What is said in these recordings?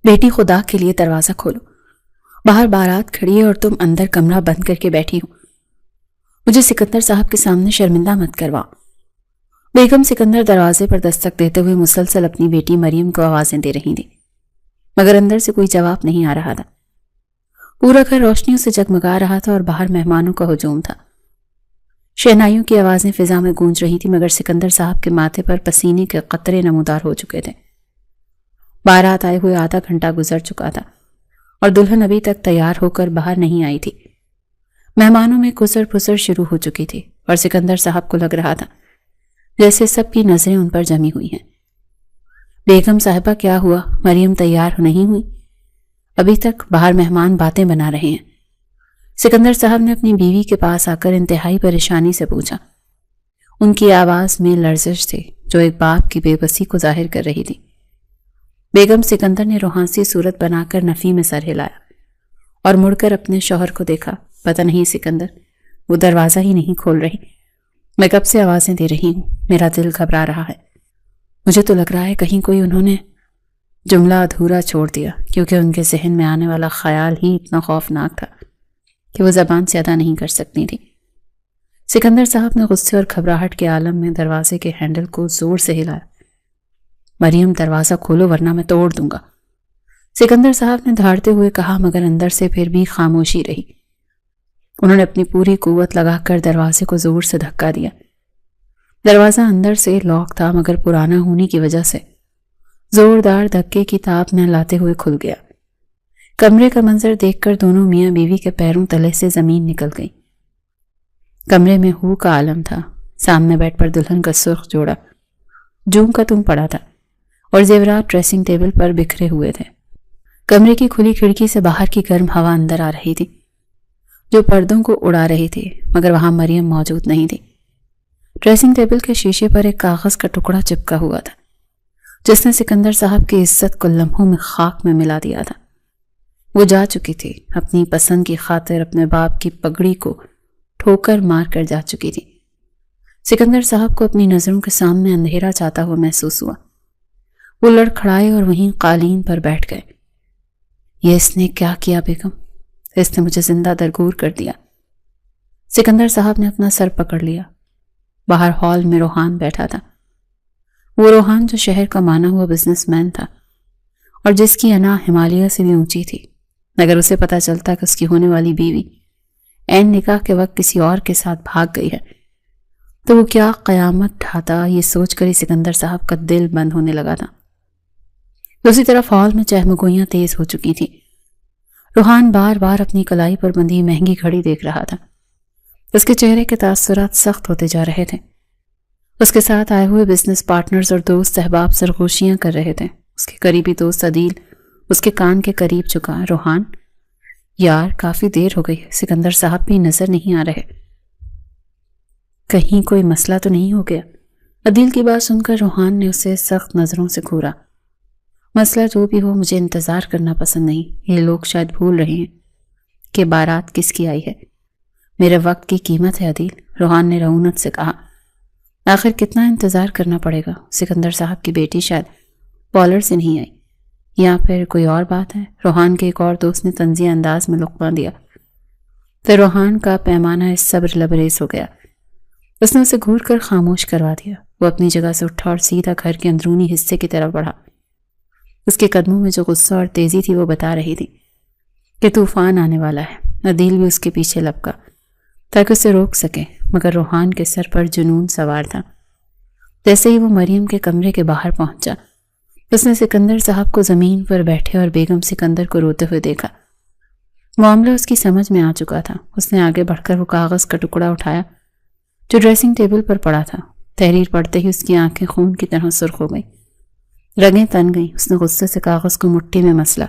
بیٹی خدا کے لیے دروازہ کھولو، باہر بارات کھڑی ہے اور تم اندر کمرہ بند کر کے بیٹھی ہو، مجھے سکندر صاحب کے سامنے شرمندہ مت کرواؤ۔ بیگم سکندر دروازے پر دستک دیتے ہوئے مسلسل اپنی بیٹی مریم کو آوازیں دے رہی تھی، مگر اندر سے کوئی جواب نہیں آ رہا تھا۔ پورا گھر روشنیوں سے جگمگا رہا تھا اور باہر مہمانوں کا ہجوم تھا۔ شہنائیوں کی آوازیں فضا میں گونج رہی تھی، مگر سکندر صاحب کے ماتھے پر پسینے کے قطرے نمودار ہو چکے تھے۔ بارات آئے ہوئے آدھا گھنٹہ گزر چکا تھا اور دلہن ابھی تک تیار ہو کر باہر نہیں آئی تھی۔ مہمانوں میں کسر پھسر شروع ہو چکی تھی اور سکندر صاحب کو لگ رہا تھا جیسے سب کی نظریں ان پر جمی ہوئی ہیں۔ بیگم صاحبہ کیا ہوا؟ مریم تیار نہیں ہوئی؟ ابھی تک باہر مہمان باتیں بنا رہے ہیں۔ سکندر صاحب نے اپنی بیوی کے پاس آ کر انتہائی پریشانی سے پوچھا۔ ان کی آواز میں لرزش تھی جو ایک باپ کی بے بسی کو ظاہر کر رہی تھی۔ بیگم سکندر نے روحانسی صورت بنا کر نفی میں سر ہلایا اور مڑ کر اپنے شوہر کو دیکھا۔ پتہ نہیں سکندر، وہ دروازہ ہی نہیں کھول رہی۔ میں کب سے آوازیں دے رہی ہوں، میرا دل گھبرا رہا ہے۔ مجھے تو لگ رہا ہے کہیں کوئی انہوں نے جملہ ادھورا چھوڑ دیا، کیونکہ ان کے ذہن میں آنے والا خیال ہی اتنا خوفناک تھا کہ وہ زبان سے ادا نہیں کر سکتی تھی۔ سکندر صاحب نے غصے اور گھبراہٹ کے عالم میں دروازے کے ہینڈل کو زور سے ہلایا۔ مریم دروازہ کھولو ورنہ میں توڑ دوں گا، سکندر صاحب نے دھاڑتے ہوئے کہا، مگر اندر سے پھر بھی خاموشی رہی۔ انہوں نے اپنی پوری قوت لگا کر دروازے کو زور سے دھکا دیا۔ دروازہ اندر سے لاک تھا، مگر پرانا ہونے کی وجہ سے زوردار دھکے کی تاب نہ لاتے ہوئے کھل گیا۔ کمرے کا منظر دیکھ کر دونوں میاں بیوی کے پیروں تلے سے زمین نکل گئی۔ کمرے میں ہو کا عالم تھا۔ سامنے بیڈ پر دلہن کا سرخ جوڑا جوم کا تم پڑا تھا اور زیورات ڈریسنگ ٹیبل پر بکھرے ہوئے تھے۔ کمرے کی کھلی کھڑکی سے باہر کی گرم ہوا اندر آ رہی تھی جو پردوں کو اڑا رہی تھی، مگر وہاں مریم موجود نہیں تھی۔ ڈریسنگ ٹیبل کے شیشے پر ایک کاغذ کا ٹکڑا چپکا ہوا تھا جس نے سکندر صاحب کی عزت کو لمحوں میں خاک میں ملا دیا تھا۔ وہ جا چکی تھی، اپنی پسند کی خاطر اپنے باپ کی پگڑی کو ٹھوکر مار کر جا چکی تھی۔ سکندر صاحب کو اپنی نظروں کے سامنے اندھیرا چاہتا ہوا محسوس ہوا۔ وہ لڑکھڑائے اور وہیں قالین پر بیٹھ گئے۔ یہ اس نے کیا کیا بیگم؟ اس نے مجھے زندہ درگور کر دیا۔ سکندر صاحب نے اپنا سر پکڑ لیا۔ باہر ہال میں روحان بیٹھا تھا، وہ روحان جو شہر کا مانا ہوا بزنس مین تھا اور جس کی انا ہمالیہ سے بھی اونچی تھی۔ اگر اسے پتا چلتا کہ اس کی ہونے والی بیوی عین نکاح کے وقت کسی اور کے ساتھ بھاگ گئی ہے تو وہ کیا قیامت ڈھاتا، یہ سوچ کر ہی سکندر صاحب کا دل بند ہونے لگا تھا۔ دوسری طرف ہال میں چہمگوئیاں تیز ہو چکی تھی۔ روحان بار بار اپنی کلائی پر بندھی مہنگی گھڑی دیکھ رہا تھا۔ اس کے چہرے کے تاثرات سخت ہوتے جا رہے تھے۔ اس کے ساتھ آئے ہوئے بزنس پارٹنرز اور دوست احباب سرگوشیاں کر رہے تھے۔ اس کے قریبی دوست عدیل اس کے کان کے قریب چکا۔ روحان، یار کافی دیر ہو گئی، سکندر صاحب بھی نظر نہیں آ رہے، کہیں کوئی مسئلہ تو نہیں ہو گیا؟ عدیل کی بات سن کر روحان نے اسے سخت نظروں سے گھورا۔ مسئلہ جو بھی ہو، مجھے انتظار کرنا پسند نہیں۔ یہ لوگ شاید بھول رہے ہیں کہ بارات کس کی آئی ہے۔ میرے وقت کی قیمت ہے عدیل، روحان نے رعونت سے کہا۔ آخر کتنا انتظار کرنا پڑے گا؟ سکندر صاحب کی بیٹی شاید پالر سے نہیں آئی، یا پھر کوئی اور بات ہے؟ روحان کے ایک اور دوست نے طنزیہ انداز میں لقمہ دیا تو روحان کا پیمانہ اس صبر لبریز ہو گیا۔ اس نے اسے گھور کر خاموش کروا دیا۔ وہ اپنی جگہ سے اٹھا اور سیدھا گھر کے اندرونی حصے کی طرف بڑھا۔ اس کے قدموں میں جو غصہ اور تیزی تھی وہ بتا رہی تھی کہ طوفان آنے والا ہے۔ عدیل بھی اس کے پیچھے لپکا تاکہ اسے روک سکے، مگر روحان کے سر پر جنون سوار تھا۔ جیسے ہی وہ مریم کے کمرے کے باہر پہنچا، اس نے سکندر صاحب کو زمین پر بیٹھے اور بیگم سکندر کو روتے ہوئے دیکھا۔ معاملہ اس کی سمجھ میں آ چکا تھا۔ اس نے آگے بڑھ کر وہ کاغذ کا ٹکڑا اٹھایا جو ڈریسنگ ٹیبل پر پڑا تھا۔ تحریر پڑھتے ہی اس کی آنکھیں خون کی طرح سرخ ہو گئیں، رگیں تن گئیں۔ اس نے غصے سے کاغذ کو مٹھی میں مسلا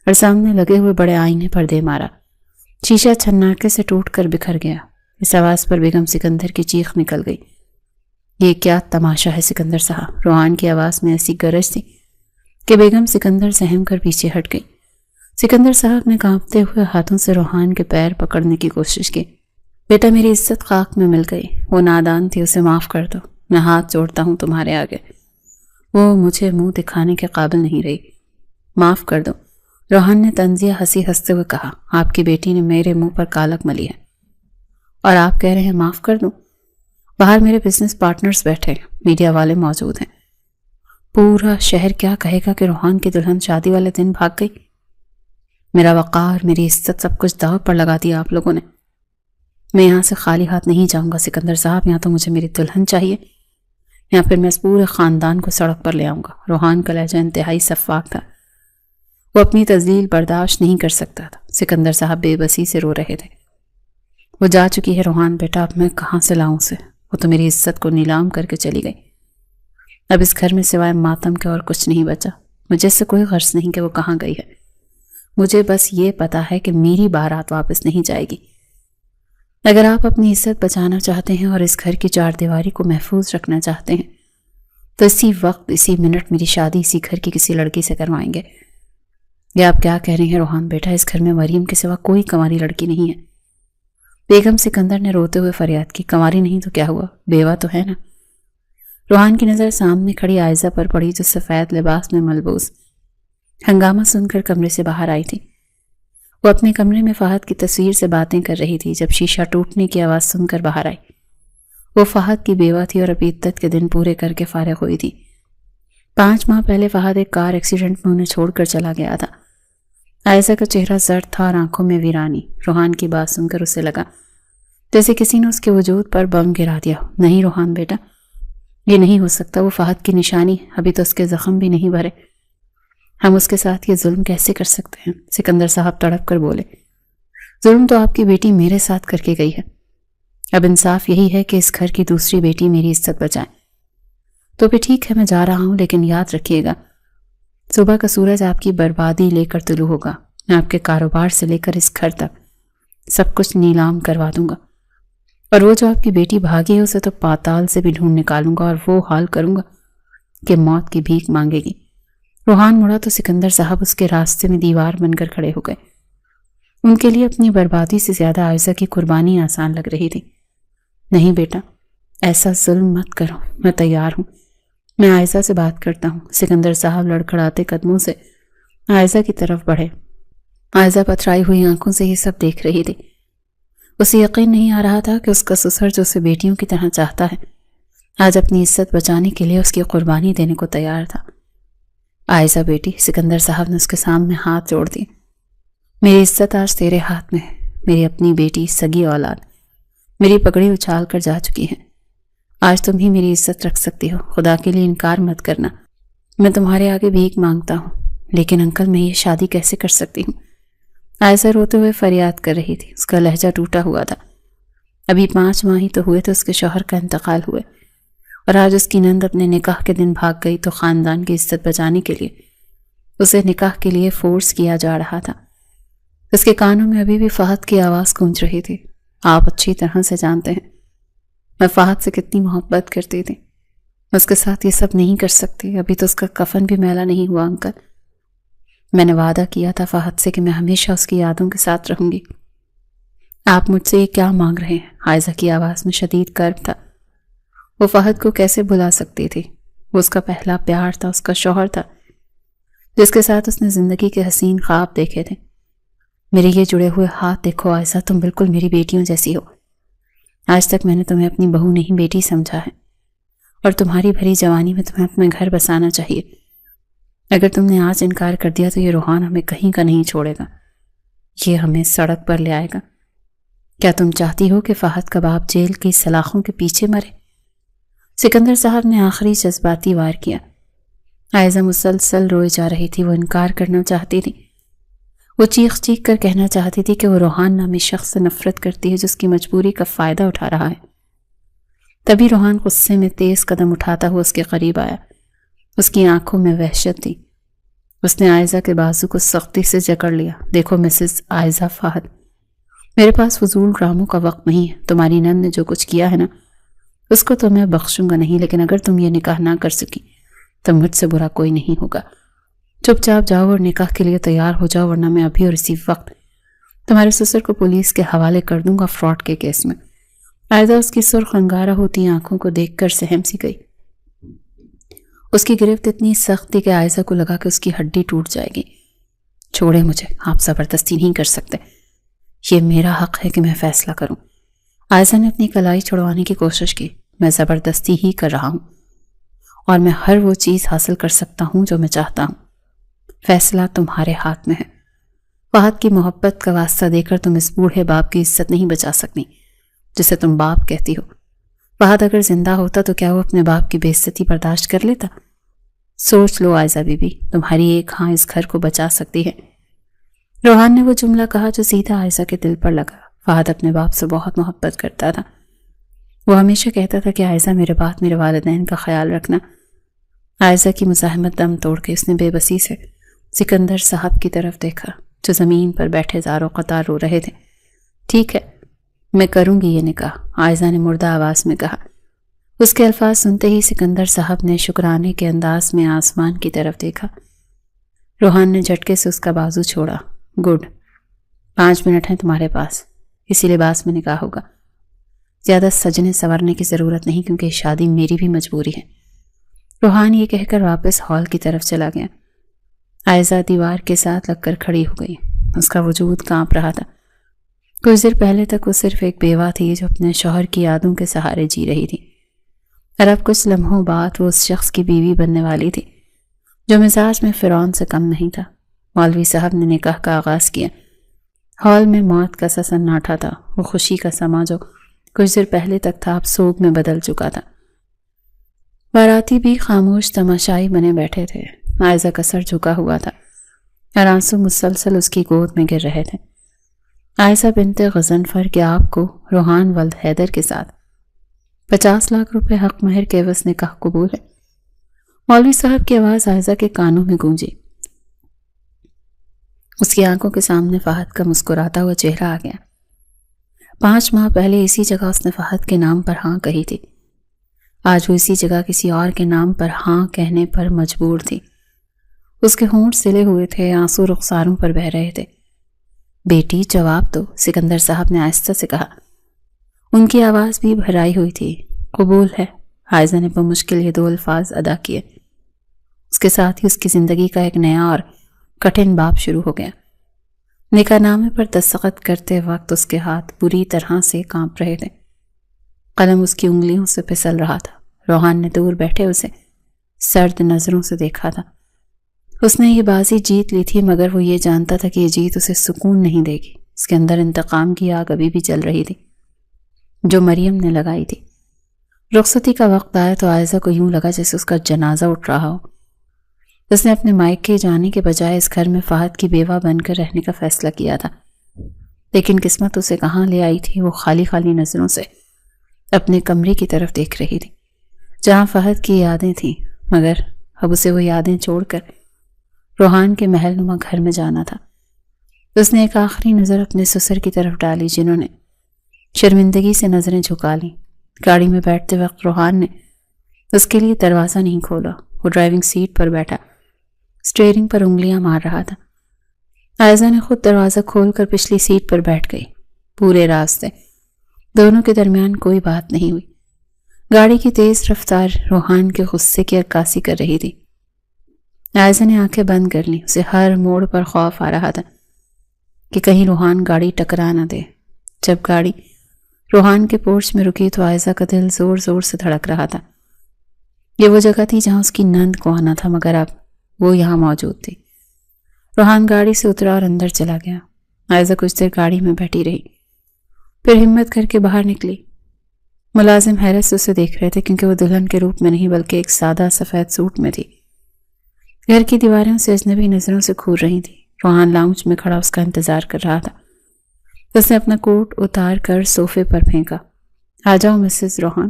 اور سامنے لگے ہوئے بڑے آئینے پر دے مارا۔ شیشہ چھناٹے سے ٹوٹ کر بکھر گیا۔ اس آواز پر بیگم سکندر کی چیخ نکل گئی۔ یہ کیا تماشا ہے سکندر صاحب؟ روحان کی آواز میں ایسی گرج تھی کہ بیگم سکندر سہم کر پیچھے ہٹ گئی۔ سکندر صاحب نے کانپتے ہوئے ہاتھوں سے روحان کے پیر پکڑنے کی کوشش کی۔ بیٹا، میری عزت خاک میں مل گئی، وہ نادان تھی، اسے معاف کر دو، میں ہاتھ جوڑتا ہوں تمہارے آگے، وہ مجھے منہ دکھانے کے قابل نہیں رہی۔ معاف کر دو، روحان نے طنزیہ ہنسی ہنستے ہوئے کہا۔ آپ کی بیٹی نے میرے منہ پر کالک ملی ہے اور آپ کہہ رہے ہیں معاف کر دوں؟ باہر میرے بزنس پارٹنرز بیٹھے ہیں، میڈیا والے موجود ہیں، پورا شہر کیا کہے گا کہ روحان کی دلہن شادی والے دن بھاگ گئی۔ میرا وقار، میری عزت، سب کچھ داؤ پر لگا دیا آپ لوگوں نے۔ میں یہاں سے خالی ہاتھ نہیں جاؤں گا سکندر صاحب، یہاں تو مجھے میری دلہن چاہیے، یا پھر میں اس پورے خاندان کو سڑک پر لے آؤں گا۔ روحان کا لہجہ انتہائی سفاک تھا، وہ اپنی تذلیل برداشت نہیں کر سکتا تھا۔ سکندر صاحب بے بسی سے رو رہے تھے۔ وہ جا چکی ہے روحان بیٹا، اب میں کہاں سے لاؤں اسے؟ وہ تو میری عزت کو نیلام کر کے چلی گئی۔ اب اس گھر میں سوائے ماتم کے اور کچھ نہیں بچا۔ مجھے اس سے کوئی غرض نہیں کہ وہ کہاں گئی ہے، مجھے بس یہ پتا ہے کہ میری بارات واپس نہیں جائے گی۔ اگر آپ اپنی عزت بچانا چاہتے ہیں اور اس گھر کی چار دیواری کو محفوظ رکھنا چاہتے ہیں تو اسی وقت، اسی منٹ میری شادی اسی گھر کی کسی لڑکی سے کروائیں گے۔ یہ آپ کیا کہہ رہے ہیں روحان بیٹا؟ اس گھر میں مریم کے سوا کوئی کنواری لڑکی نہیں ہے۔ بیگم سکندر نے روتے ہوئے فریاد کی۔ کنواری نہیں تو کیا ہوا، بیوہ تو ہے نا۔ روحان کی نظر سامنے کھڑی عائزہ پر پڑی جو سفید لباس میں ملبوس ہنگامہ سن کر کمرے سے باہر آئی تھی۔ وہ اپنے کمرے میں فہد کی تصویر سے باتیں کر رہی تھی جب شیشہ ٹوٹنے کی آواز سن کر باہر آئی۔ وہ فہد کی بیوہ تھی اور ابھی عدت کے دن پورے کر کے فارغ ہوئی تھی۔ 5 ماہ پہلے فہد ایک کار ایکسیڈنٹ میں انہیں چھوڑ کر چلا گیا تھا۔ عائزہ کا چہرہ زرد تھا اور آنکھوں میں ویرانی۔ روحان کی بات سن کر اسے لگا جیسے کسی نے اس کے وجود پر بم گرا دیا۔ نہیں روحان بیٹا، یہ نہیں ہو سکتا، وہ فہد کی نشانی، ابھی تو اس کے زخم بھی نہیں بھرے، ہم اس کے ساتھ یہ ظلم کیسے کر سکتے ہیں؟ سکندر صاحب تڑپ کر بولے۔ ظلم تو آپ کی بیٹی میرے ساتھ کر کے گئی ہے، اب انصاف یہی ہے کہ اس گھر کی دوسری بیٹی میری عزت بچائے۔ تو پھر ٹھیک ہے، میں جا رہا ہوں، لیکن یاد رکھیے گا صبح کا سورج آپ کی بربادی لے کر طلوع ہوگا۔ میں آپ کے کاروبار سے لے کر اس گھر تک سب کچھ نیلام کروا دوں گا، اور وہ جو آپ کی بیٹی بھاگی ہے اسے تو پاتال سے بھی ڈھونڈ نکالوں گا اور وہ حال کروں گا کہ موت کی بھیک مانگے گی۔ روحان مڑا تو سکندر صاحب اس کے راستے میں دیوار بن کر کھڑے ہو گئے۔ ان کے لیے اپنی بربادی سے زیادہ عائزہ کی قربانی آسان لگ رہی تھی۔ نہیں بیٹا، ایسا ظلم مت کرو، میں تیار ہوں، میں عائزہ سے بات کرتا ہوں۔ سکندر صاحب لڑکھڑاتے قدموں سے عائزہ کی طرف بڑھے۔ عائزہ پتھرائی ہوئی آنکھوں سے یہ سب دیکھ رہی تھی۔ اسے یقین نہیں آ رہا تھا کہ اس کا سسر جو اسے بیٹیوں کی طرح چاہتا ہے آج اپنی عزت بچانے کے لیے اس کی قربانی دینے کو تیار تھا۔ عائزہ بیٹی، سکندر صاحب نے اس کے سامنے ہاتھ جوڑ دیے، میری عزت آج تیرے ہاتھ میں ہے۔ میری اپنی بیٹی، سگی اولاد، میری پگڑی اچھال کر جا چکی ہے، آج تم ہی میری عزت رکھ سکتی ہو۔ خدا کے لیے انکار مت کرنا، میں تمہارے آگے بھیک مانگتا ہوں، لیکن انکل میں یہ شادی کیسے کر سکتی ہوں؟ عائزہ روتے ہوئے فریاد کر رہی تھی، اس کا لہجہ ٹوٹا ہوا تھا۔ ابھی 5 ماہ ہی تو ہوئے تھے اس کے شوہر کا انتقال ہوئے، اور آج اس کی نند اپنے نکاح کے دن بھاگ گئی تو خاندان کی عزت بچانے کے لیے اسے نکاح کے لیے فورس کیا جا رہا تھا۔ اس کے کانوں میں ابھی بھی فہد کی آواز گونج رہی تھی۔ آپ اچھی طرح سے جانتے ہیں میں فہد سے کتنی محبت کرتی تھی، میں اس کے ساتھ یہ سب نہیں کر سکتی، ابھی تو اس کا کفن بھی میلا نہیں ہوا انکل۔ میں نے وعدہ کیا تھا فہد سے کہ میں ہمیشہ اس کی یادوں کے ساتھ رہوں گی۔ آپ مجھ سے یہ کیا مانگ رہے ہیں؟ عائزہ کی آواز میں شدید کرب تھا۔ وہ فہد کو کیسے بھلا سکتی تھی؟ وہ اس کا پہلا پیار تھا، اس کا شوہر تھا جس کے ساتھ اس نے زندگی کے حسین خواب دیکھے تھے۔ میرے یہ جڑے ہوئے ہاتھ دیکھو عائزہ، تم بالکل میری بیٹیوں جیسی ہو۔ آج تک میں نے تمہیں اپنی بہو نہیں بیٹی سمجھا ہے، اور تمہاری بھری جوانی میں تمہیں اپنا گھر بسانا چاہیے۔ اگر تم نے آج انکار کر دیا تو یہ روحان ہمیں کہیں کا نہیں چھوڑے گا، یہ ہمیں سڑک پر لے آئے گا۔ کیا تم چاہتی ہو کہ فہد کا باپ جیل کی سلاخوں کے پیچھے مرے؟ سکندر صاحب نے آخری جذباتی وار کیا۔ عائزہ مسلسل روئے جا رہی تھی، وہ انکار کرنا چاہتی تھی، وہ چیخ چیخ کر کہنا چاہتی تھی کہ وہ روحان نامی شخص سے نفرت کرتی ہے جس کی مجبوری کا فائدہ اٹھا رہا ہے۔ تبھی روحان غصے میں تیز قدم اٹھاتا ہوا اس کے قریب آیا۔ اس کی آنکھوں میں وحشت تھی۔ اس نے عائزہ کے بازو کو سختی سے جکڑ لیا۔ دیکھو مسز عائزہ فہد، میرے پاس فضول ڈراموں کا وقت نہیں ہے۔ تمہاری نند نے جو کچھ کیا ہے نا، اس کو تو میں بخشوں گا نہیں، لیکن اگر تم یہ نکاح نہ کر سکی تو مجھ سے برا کوئی نہیں ہوگا۔ چپ چاپ جاؤ اور نکاح کے لیے تیار ہو جاؤ، ورنہ میں ابھی اور اسی وقت تمہارے سسر کو پولیس کے حوالے کر دوں گا فراڈ کے کیس میں۔ عائزہ اس کی سرخ انگارہ ہوتی آنکھوں کو دیکھ کر سہم سی گئی۔ اس کی گرفت اتنی سخت تھی کہ عائزہ کو لگا کہ اس کی ہڈی ٹوٹ جائے گی۔ چھوڑے مجھے، آپ زبردستی نہیں کر سکتے، یہ میرا حق ہے کہ میں فیصلہ کروں۔ عائزہ نے اپنی کلائی چھڑوانے کی کوشش کی۔ میں زبردستی ہی کر رہا ہوں اور میں ہر وہ چیز حاصل کر سکتا ہوں جو میں چاہتا ہوں۔ فیصلہ تمہارے ہاتھ میں ہے۔ فہد کی محبت کا واسطہ دے کر تم اس بوڑھے باپ کی عزت نہیں بچا سکتی جسے تم باپ کہتی ہو۔ فہد اگر زندہ ہوتا تو کیا وہ اپنے باپ کی بے عزتی برداشت کر لیتا؟ سوچ لو عائزہ بی بی، تمہاری ایک ہاں اس گھر کو بچا سکتی ہے۔ روحان نے وہ جملہ کہا جو سیدھا عائزہ کے دل پر لگا۔ فہد اپنے باپ سے بہت محبت کرتا تھا۔ وہ ہمیشہ کہتا تھا کہ عائزہ میرے بعد میرے والدین کا خیال رکھنا۔ عائزہ کی مزاحمت دم توڑ کے اس نے بے بسی سے سکندر صاحب کی طرف دیکھا جو زمین پر بیٹھے زاروں قطار رو رہے تھے۔ ٹھیک ہے، میں کروں گی یہ نکاح، عائزہ نے مردہ آواز میں کہا۔ اس کے الفاظ سنتے ہی سکندر صاحب نے شکرانے کے انداز میں آسمان کی طرف دیکھا۔ روحان نے جھٹکے سے اس کا بازو چھوڑا۔ گڈ، 5 منٹ ہیں تمہارے پاس، اسی لباس میں نکاح ہوگا۔ زیادہ سجنے سنورنے کی ضرورت نہیں کیونکہ شادی میری بھی مجبوری ہے۔ روحان یہ کہہ کر واپس ہال کی طرف چلا گیا۔ عائزہ دیوار کے ساتھ لگ کر کھڑی ہو گئی۔ اس کا وجود کانپ رہا تھا۔ کچھ دیر پہلے تک وہ صرف ایک بیوہ تھی جو اپنے شوہر کی یادوں کے سہارے جی رہی تھی، اور اب کچھ لمحوں بعد وہ اس شخص کی بیوی بننے والی تھی جو مزاج میں فرعون سے کم نہیں تھا۔ مولوی صاحب نے نکاح کا آغاز کیا۔ ہال میں موت کا سا سناٹا تھا۔ وہ خوشی کا سما جو کچھ دیر پہلے تک تھا اب سوگ میں بدل چکا تھا۔ باراتی بھی خاموش تماشائی بنے بیٹھے تھے۔ عائزہ کا سر جھکا ہوا تھا اور آنسو مسلسل اس کی گود میں گر رہے تھے۔ عائزہ بنت غضنفر کے آپ کو روحان ولد حیدر کے ساتھ 50 لاکھ روپے حق مہر کے عوض نکاح قبول ہے۔ مولوی صاحب کی آواز عائزہ کے کانوں میں گونجی۔ اس کی آنکھوں کے سامنے فہد کا مسکراتا ہوا چہرہ آ گیا۔ 5 ماہ پہلے اسی جگہ اس نے فہد کے نام پر ہاں کہی تھی۔ آج وہ اسی جگہ کسی اور کے نام پر ہاں کہنے پر مجبور تھی۔ اس کے ہونٹ سلے ہوئے تھے، آنسو رخساروں پر بہہ رہے تھے۔ بیٹی جواب دو، سکندر صاحب نے آہستہ سے کہا۔ ان کی آواز بھی بھرائی ہوئی تھی۔ قبول ہے، عائزہ نے بمشکل یہ 2 الفاظ ادا کیے۔ اس کے ساتھ ہی اس کی زندگی کا ایک نیا اور کٹھن باب شروع ہو گیا۔ نکاح نامے پر دستخط کرتے وقت اس کے ہاتھ بری طرح سے کانپ رہے تھے۔ قلم اس کی انگلیوں سے پھسل رہا تھا۔ روحان نے دور بیٹھے اسے سرد نظروں سے دیکھا تھا۔ اس نے یہ بازی جیت لی تھی، مگر وہ یہ جانتا تھا کہ یہ جیت اسے سکون نہیں دے گی۔ اس کے اندر انتقام کی آگ ابھی بھی جل رہی تھی جو مریم نے لگائی تھی۔ رخصتی کا وقت آیا تو عائزہ کو یوں لگا جیسے اس کا جنازہ اٹھ رہا ہو۔ اس نے اپنے مائکے جانے کے بجائے اس گھر میں فہد کی بیوہ بن کر رہنے کا فیصلہ کیا تھا، لیکن قسمت اسے کہاں لے آئی تھی۔ وہ خالی خالی نظروں سے اپنے کمرے کی طرف دیکھ رہی تھی جہاں فہد کی یادیں تھیں، مگر اب اسے وہ یادیں چھوڑ کر روحان کے محل نما گھر میں جانا تھا۔ اس نے ایک آخری نظر اپنے سسر کی طرف ڈالی جنہوں نے شرمندگی سے نظریں جھکا لیں۔ گاڑی میں بیٹھتے وقت روحان نے اس کے لیے دروازہ نہیں کھولا۔ وہ ڈرائیونگ سیٹ پر بیٹھا اسٹیئرنگ پر انگلیاں مار رہا تھا۔ عائزہ نے خود دروازہ کھول کر پچھلی سیٹ پر بیٹھ گئی۔ پورے راستے دونوں کے درمیان کوئی بات نہیں ہوئی۔ گاڑی کی تیز رفتار روحان کے غصے کی عکاسی کر رہی تھی۔ عائزہ نے آنکھیں بند کر لیں۔ اسے ہر موڑ پر خوف آ رہا تھا کہ کہیں روحان گاڑی ٹکرا نہ دے۔ جب گاڑی روحان کے پورچ میں رکی تو عائزہ کا دل زور زور سے دھڑک رہا تھا۔ یہ وہ جگہ تھی جہاں اس کی نند کو آنا تھا، مگر اب وہ یہاں موجود تھی۔ روحان گاڑی سے اترا اور اندر چلا گیا۔ عائزہ کچھ دیر گاڑی میں بیٹھی رہی، پھر ہمت کر کے باہر نکلی۔ ملازم حیرت سے اسے دیکھ رہے تھے کیونکہ وہ دلہن کے روپ میں نہیں بلکہ ایک سادہ سفید سوٹ میں تھی۔ گھر کی دیواریں اسے اجنبی نظروں سے گھور رہی تھی۔ روحان لاؤنج میں کھڑا اس کا انتظار کر رہا تھا۔ اس نے اپنا کوٹ اتار کر صوفے پر پھینکا۔ آ جاؤ مسز روحان،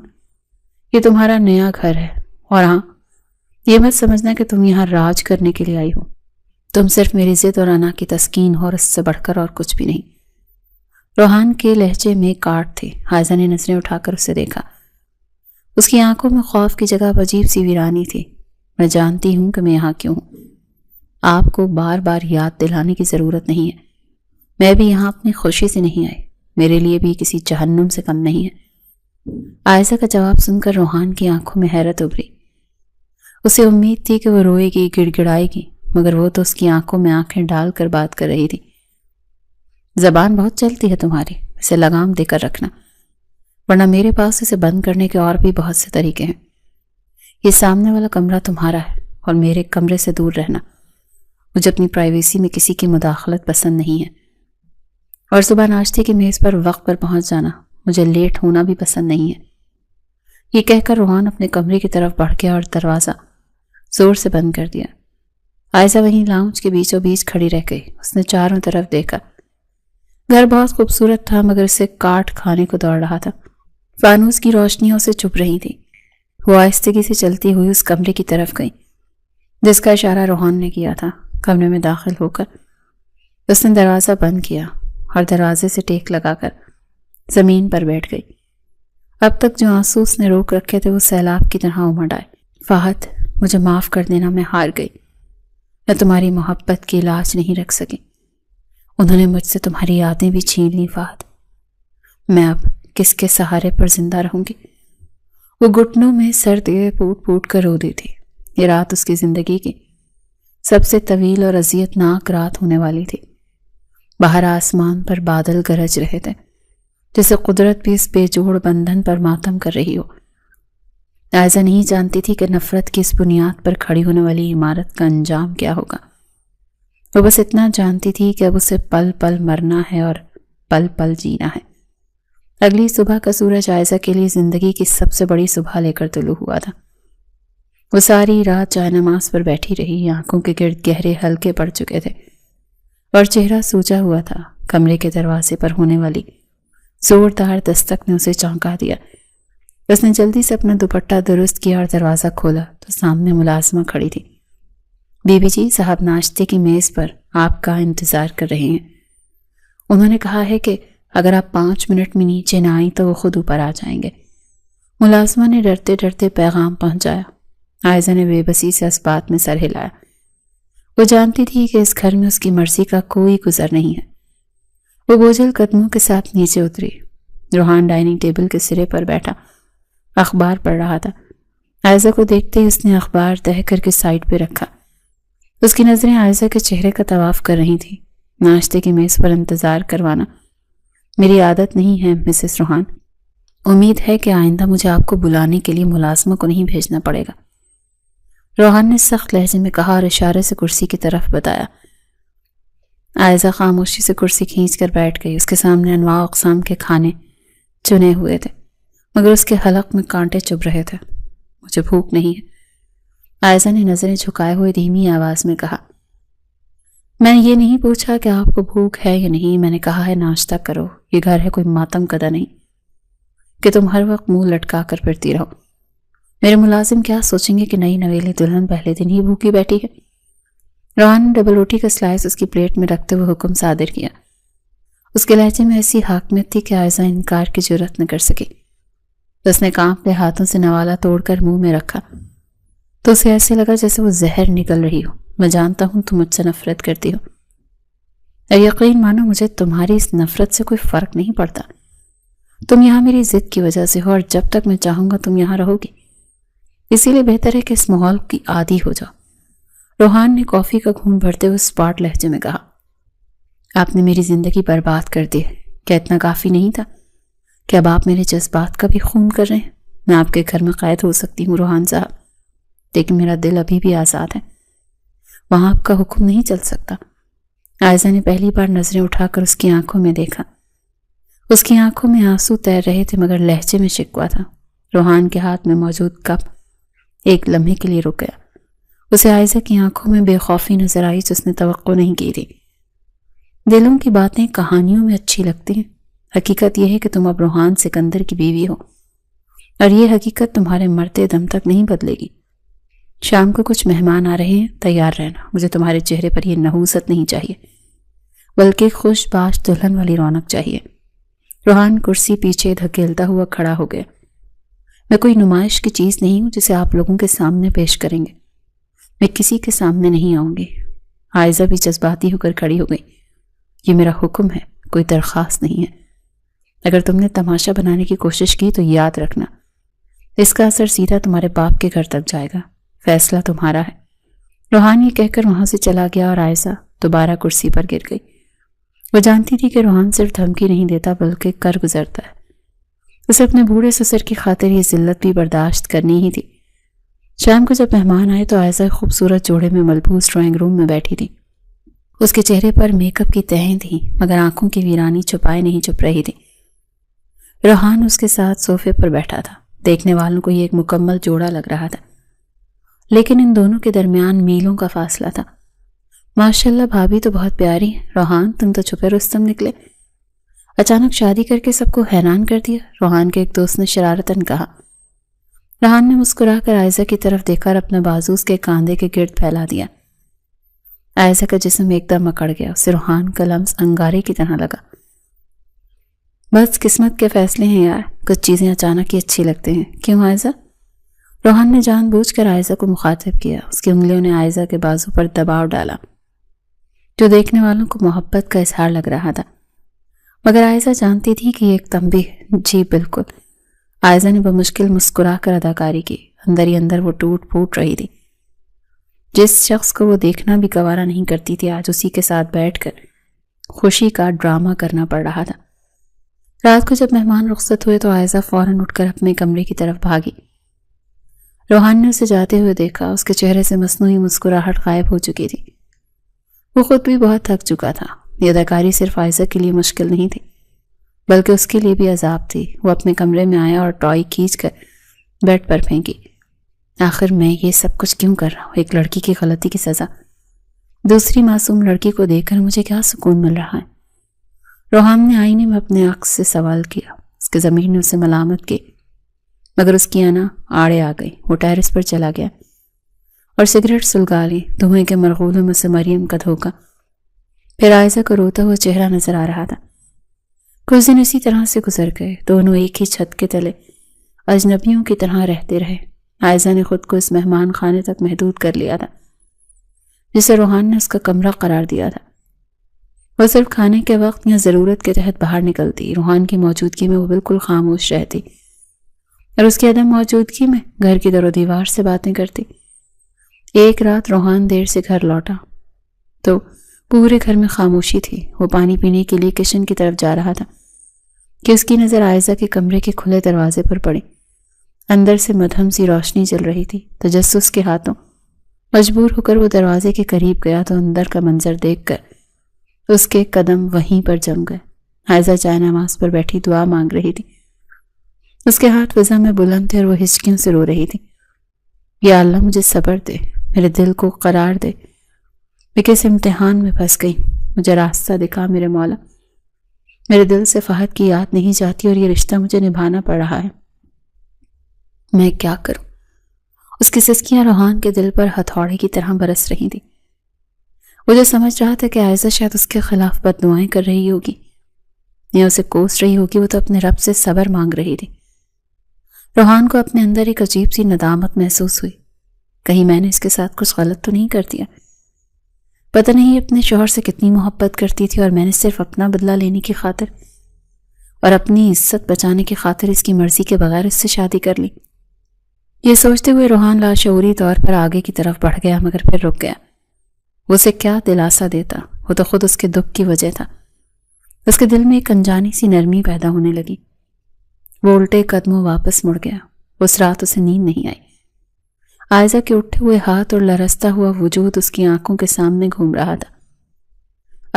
یہ تمہارا نیا گھر ہے، اور ہاں، یہ مت سمجھنا کہ تم یہاں راج کرنے کے لیے آئی ہو۔ تم صرف میری ضد اور انا کی تسکین ہو اور اس سے بڑھ کر اور کچھ بھی نہیں۔ روحان کے لہجے میں کاٹ تھی۔ عائزہ نے نظریں اٹھا کر اسے دیکھا۔ اس کی آنکھوں میں خوف کی جگہ عجیب سی ویرانی تھی۔ میں جانتی ہوں کہ میں یہاں کیوں ہوں۔ آپ کو بار بار یاد دلانے کی ضرورت نہیں ہے۔ میں بھی یہاں اپنی خوشی سے نہیں آئی، میرے لیے بھی کسی جہنم سے کم نہیں ہے۔ عائزہ کا جواب سن کر روحان کی آنکھوں میں حیرت ابھری۔ اسے امید تھی کہ وہ روئے گی، گڑ گڑائے گی، مگر وہ تو اس کی آنکھوں میں آنکھیں ڈال کر بات کر رہی تھی۔ زبان بہت چلتی ہے تمہاری، اسے لگام دے کر رکھنا، ورنہ میرے پاس اسے بند کرنے کے اور بھی بہت سے طریقے ہیں۔ یہ سامنے والا کمرہ تمہارا ہے اور میرے کمرے سے دور رہنا۔ مجھے اپنی پرائیویسی میں کسی کی مداخلت پسند نہیں ہے، اور صبح ناشتے کی میز پر وقت پر پہنچ جانا، مجھے لیٹ ہونا بھی پسند نہیں ہے۔ یہ کہہ کر روحان اپنے کمرے کی طرف بڑھ گیا اور دروازہ زور سے بند کر دیا۔ عائزہ وہیں لاؤنج کے بیچوں بیچ کھڑی رہ گئی۔ اس نے چاروں طرف دیکھا۔ گھر بہت خوبصورت تھا، مگر اسے کاٹ کھانے کو دوڑ رہا تھا۔ فانوس کی روشنیوں سے چپ رہی تھی۔ وہ آہستگی سے چلتی ہوئی اس کمرے کی طرف گئی جس کا اشارہ روحان نے کیا تھا۔ کمرے میں داخل ہو کر اس نے دروازہ بند کیا اور دروازے سے ٹیک لگا کر زمین پر بیٹھ گئی۔ اب تک جو آنسو اس نے روک رکھے تھے وہ سیلاب کی طرح امڑ آئے۔ فہد، مجھے معاف کر دینا، میں ہار گئی۔ میں تمہاری محبت کی علاج نہیں رکھ سکی۔ انہوں نے مجھ سے تمہاری یادیں بھی چھین لی فہد۔ میں اب کس کے سہارے پر زندہ رہوں گی؟ وہ گھٹنوں میں سر دیے پوٹ پوٹ کر رو دی تھی۔ یہ رات اس کی زندگی کی سب سے طویل اور اذیت ناک رات ہونے والی تھی۔ باہر آسمان پر بادل گرج رہے تھے، جیسے قدرت بھی اس بے جوڑ بندھن پر ماتم کر رہی ہو۔ عائزہ نہیں جانتی تھی کہ نفرت کی اس بنیاد پر کھڑی ہونے والی عمارت کا انجام کیا ہوگا۔ وہ بس اتنا جانتی تھی کہ اب اسے پل پل مرنا ہے اور پل پل جینا ہے۔ اگلی صبح کا سورج عائزہ کے لیے زندگی کی سب سے بڑی صبح لے کر طلوع ہوا تھا۔ وہ ساری رات جائے نماز پر بیٹھی رہی، آنکھوں کے گرد گہرے حلقے پڑ چکے تھے اور چہرہ سوجا ہوا تھا۔ کمرے کے دروازے پر ہونے والی زوردار دستک نے اسے چونکا دیا۔ اس نے جلدی سے اپنا دوپٹہ درست کیا اور دروازہ کھولا تو سامنے ملازمہ کھڑی تھی۔ بی بی جی، صاحب ناشتے کی میز پر آپ کا انتظار کر رہے ہیں۔ انہوں نے کہا ہے کہ اگر آپ 5 منٹ میں نیچے نہ آئیں تو وہ خود اوپر آ جائیں گے۔ ملازمہ نے ڈرتے ڈرتے پیغام پہنچایا۔ عائزہ نے بے بسی سے اس بات میں سر ہلایا۔ وہ جانتی تھی کہ اس گھر میں اس کی مرضی کا کوئی گزر نہیں ہے۔ وہ بوجھل قدموں کے ساتھ نیچے اتری۔ روحان ڈائننگ ٹیبل کے سرے پر بیٹھا اخبار پڑھ رہا تھا۔ عائزہ کو دیکھتے ہی اس نے اخبار تہہ کر کے سائڈ پہ رکھا۔ اس کی نظریں عائزہ کے چہرے کا طواف کر رہی تھیں۔ ناشتے کی میز پر انتظار کروانا میری عادت نہیں ہے مسز روحان۔ امید ہے کہ آئندہ مجھے آپ کو بلانے کے لیے ملازموں کو نہیں بھیجنا پڑے گا، روحان نے سخت لہجے میں کہا اور اشارے سے کرسی کی طرف بتایا۔ عائزہ خاموشی سے کرسی کھینچ کر بیٹھ گئی۔ اس کے سامنے انواع اقسام کے کھانے چنے ہوئے تھے، مگر اس کے حلق میں کانٹے چبھ رہے تھے۔ مجھے بھوک نہیں ہے، عائزہ نے نظریں جھکائے ہوئے دھیمی آواز میں کہا۔ میں نے یہ نہیں پوچھا کہ آپ کو بھوک ہے یا نہیں، میں نے کہا ہے ناشتہ کرو۔ یہ گھر ہے کوئی ماتم کدہ نہیں کہ تم ہر وقت منہ لٹکا کر پھرتی رہو۔ میرے ملازم کیا سوچیں گے کہ نئی نویلی دلہن پہلے دن ہی بھوکی بیٹھی ہے۔ روحان نے ڈبل روٹی کا سلائس اس کی پلیٹ میں رکھتے ہوئے حکم صادر کیا۔ اس کے لہجے میں ایسی حاکمیت تھی کہ عائزہ انکار کی جرات نہ کر سکی۔ اس نے کانپتے ہاتھوں سے نوالا توڑ کر منہ میں رکھا تو اسے ایسے لگا جیسے وہ زہر نکل رہی ہو۔ میں جانتا ہوں تم مجھ سے نفرت کرتی ہو، اور یقین مانو مجھے تمہاری اس نفرت سے کوئی فرق نہیں پڑتا۔ تم یہاں میری ضد کی وجہ سے ہو اور جب تک میں چاہوں گا تم یہاں رہو گی، اسی لیے بہتر ہے کہ اس ماحول کی عادی ہو جاؤ۔ روحان نے کافی کا گھونٹ بھرتے ہوئے اسپاٹ لہجے میں کہا۔ آپ نے میری زندگی برباد کر دی، کیا اتنا کافی نہیں تھا کہ اب آپ میرے جذبات کا بھی خون کر رہے ہیں؟ میں آپ کے گھر میں قید ہو سکتی ہوں روحان صاحب، لیکن میرا دل ابھی بھی آزاد ہے، وہاں آپ کا حکم نہیں چل سکتا۔ عائزہ نے پہلی بار نظریں اٹھا کر اس کی آنکھوں میں دیکھا۔ اس کی آنکھوں میں آنسو تیر رہے تھے مگر لہجے میں شکوہ تھا۔ روحان کے ہاتھ میں موجود کپ ایک لمحے کے لیے رک گیا۔ اسے عائزہ کی آنکھوں میں بے خوفی نظر آئی جس نے توقع نہیں کی تھی۔ دلوں کی باتیں کہانیوں میں اچھی لگتی ہیں، حقیقت یہ ہے کہ تم اب روحان سکندر کی بیوی ہو، اور یہ حقیقت تمہارے مرتے دم تک نہیں بدلے گی۔ شام کو کچھ مہمان آ رہے ہیں، تیار رہنا۔ مجھے تمہارے چہرے پر یہ نحوست نہیں چاہیے، بلکہ خوش باش دلہن والی رونق چاہیے۔ روحان کرسی پیچھے دھکیلتا ہوا کھڑا ہو گیا۔ میں کوئی نمائش کی چیز نہیں ہوں جسے آپ لوگوں کے سامنے پیش کریں گے، میں کسی کے سامنے نہیں آؤں گی۔ عائزہ بھی جذباتی ہو کر کھڑی ہو گئی۔ یہ میرا حکم ہے، کوئی درخواست نہیں ہے۔ اگر تم نے تماشا بنانے کی کوشش کی تو یاد رکھنا اس کا اثر سیدھا تمہارے باپ کے گھر تک جائے گا۔ فیصلہ تمہارا ہے۔ روحان یہ کہہ کر وہاں سے چلا گیا اور عائزہ دوبارہ کرسی پر گر گئی۔ وہ جانتی تھی کہ روحان صرف دھمکی نہیں دیتا بلکہ کر گزرتا ہے۔ اسے اپنے بوڑھے سسر کی خاطر یہ ذلت بھی برداشت کرنی ہی تھی۔ شام کو جب مہمان آئے تو عائزہ خوبصورت جوڑے میں ملبوس ڈرائنگ روم میں بیٹھی تھی۔ اس کے چہرے پر میک اپ کی تہیں تھیں مگر آنکھوں کی ویرانی چھپائے نہیں چھپ رہی تھی۔ روحان اس کے ساتھ صوفے پر بیٹھا تھا۔ دیکھنے والوں کو یہ ایک مکمل جوڑا لگ رہا تھا، لیکن ان دونوں کے درمیان میلوں کا فاصلہ تھا۔ ماشاءاللہ بھابھی تو بہت پیاری، روحان تم تو چھپے رستم نکلے۔ اچانک شادی کر کے سب کو حیران کر دیا، روحان کے ایک دوست نے شرارتاً کہا۔ روحان نے مسکرا کر عائزہ کی طرف دیکھا اور اپنا بازو اس کے کاندھے کے گرد پھیلا دیا۔ عائزہ کا جسم ایک دم اکڑ گیا، اسے روحان کا لمس انگارے کی طرح لگا۔ بس قسمت کے فیصلے ہیں یار، کچھ چیزیں اچانک ہی اچھی لگتے ہیں، کیوں عائزہ؟ روحان نے جان بوجھ کر عائزہ کو مخاطب کیا۔ اس کی انگلیوں نے عائزہ کے بازو پر دباؤ ڈالا جو دیکھنے والوں کو محبت کا اظہار لگ رہا تھا، مگر عائزہ جانتی تھی کہ یہ ایک تنبیہ۔ جی بالکل، عائزہ نے بمشکل مسکرا کر اداکاری کی۔ اندر ہی اندر وہ ٹوٹ پھوٹ رہی تھی۔ جس شخص کو وہ دیکھنا بھی گوارا نہیں کرتی تھی، آج اسی کے ساتھ بیٹھ کر خوشی کا ڈرامہ کرنا پڑ رہا تھا۔ رات کو جب مہمان رخصت ہوئے تو عائزہ فوراً اٹھ کر اپنے کمرے کی طرف بھاگی۔ روحان نے اسے جاتے ہوئے دیکھا، اس کے چہرے سے مصنوعی مسکراہٹ غائب ہو چکی تھی۔ وہ خود بھی بہت تھک چکا تھا۔ یہ اداکاری صرف عائزہ کے لیے مشکل نہیں تھی بلکہ اس کے لیے بھی عذاب تھی۔ وہ اپنے کمرے میں آیا اور ٹائی کھینچ کر بیڈ پر پھینکی۔ آخر میں یہ سب کچھ کیوں کر رہا ہوں؟ ایک لڑکی کی غلطی کی سزا، دوسری معصوم لڑکی کو دیکھ کر مجھے کیا سکون مل رہا ہے؟ روحان نے آئینے میں اپنے عکس سے سوال کیا۔ اس کے ضمیر نے اسے ملامت کی، مگر اس کی انا آڑے آ گئی۔ وہ ٹیرس پر چلا گیا اور سگریٹ سلگا لی۔ دھوئیں کے مرغولوں میں سے مریم کا دھوکا، پھر عائزہ کو روتا ہوا چہرہ نظر آ رہا تھا۔ کچھ دن اسی طرح سے گزر گئے، دونوں ایک ہی چھت کے تلے اجنبیوں کی طرح رہتے رہے۔ عائزہ نے خود کو اس مہمان خانے تک محدود کر لیا تھا جسے روحان نے اس کا کمرہ قرار دیا تھا۔ وہ صرف کھانے کے وقت یا ضرورت کے تحت باہر نکلتی، روحان کی موجودگی میں وہ بالکل خاموش رہتی اور اس کی عدم موجودگی میں گھر کی در و دیوار سے باتیں کرتی۔ ایک رات روحان دیر سے گھر لوٹا تو پورے گھر میں خاموشی تھی۔ وہ پانی پینے کے لیے کچن کی طرف جا رہا تھا کہ اس کی نظر عائزہ کے کمرے کے کھلے دروازے پر پڑی۔ اندر سے مدھم سی روشنی جل رہی تھی۔ تجسس کے ہاتھوں مجبور ہو کر وہ دروازے کے قریب گیا تو اندر کا منظر دیکھ کر اس کے قدم وہیں پر جم گئے۔ عائزہ چائے نماز پر بیٹھی دعا مانگ رہی تھی۔ اس کے ہاتھ فضا میں بلند تھے اور وہ ہچکیوں سے رو رہی تھی۔ یا اللہ مجھے صبر دے، میرے دل کو قرار دے، میں کس امتحان میں پھنس گئی، مجھے راستہ دکھا میرے مولا۔ میرے دل سے فہد کی یاد نہیں جاتی اور یہ رشتہ مجھے نبھانا پڑ رہا ہے، میں کیا کروں؟ اس کی سسکیاں روحان کے دل پر ہتھوڑے کی طرح برس رہی تھی۔ وہ جو سمجھ رہا تھا کہ عائزہ شاید اس کے خلاف بد دعائیں کر رہی ہوگی یا اسے کوس رہی ہوگی، وہ تو اپنے رب سے صبر مانگ رہی تھی۔ روحان کو اپنے اندر ایک عجیب سی ندامت محسوس ہوئی، کہیں میں نے اس کے ساتھ کچھ غلط تو نہیں کر دیا؟ پتہ نہیں اپنے شوہر سے کتنی محبت کرتی تھی اور میں نے صرف اپنا بدلہ لینے کی خاطر اور اپنی عزت بچانے کی خاطر اس کی مرضی کے بغیر اس سے شادی کر لی۔ یہ سوچتے ہوئے روحان لاشعوری طور پر آگے کی طرف بڑھ گیا مگر پھر رک گیا۔ وہ اسے کیا دلاسا دیتا، وہ تو خود اس کے دکھ کی وجہ تھا۔ اس کے دل میں ایک انجانی سی نرمی پیدا ہونے لگی۔ وہ الٹے قدموں واپس مڑ گیا۔ اس رات اسے نیند نہیں آئی۔ عائزہ کے اٹھے ہوئے ہاتھ اور لرزتا ہوا وجود اس کی آنکھوں کے سامنے گھوم رہا تھا۔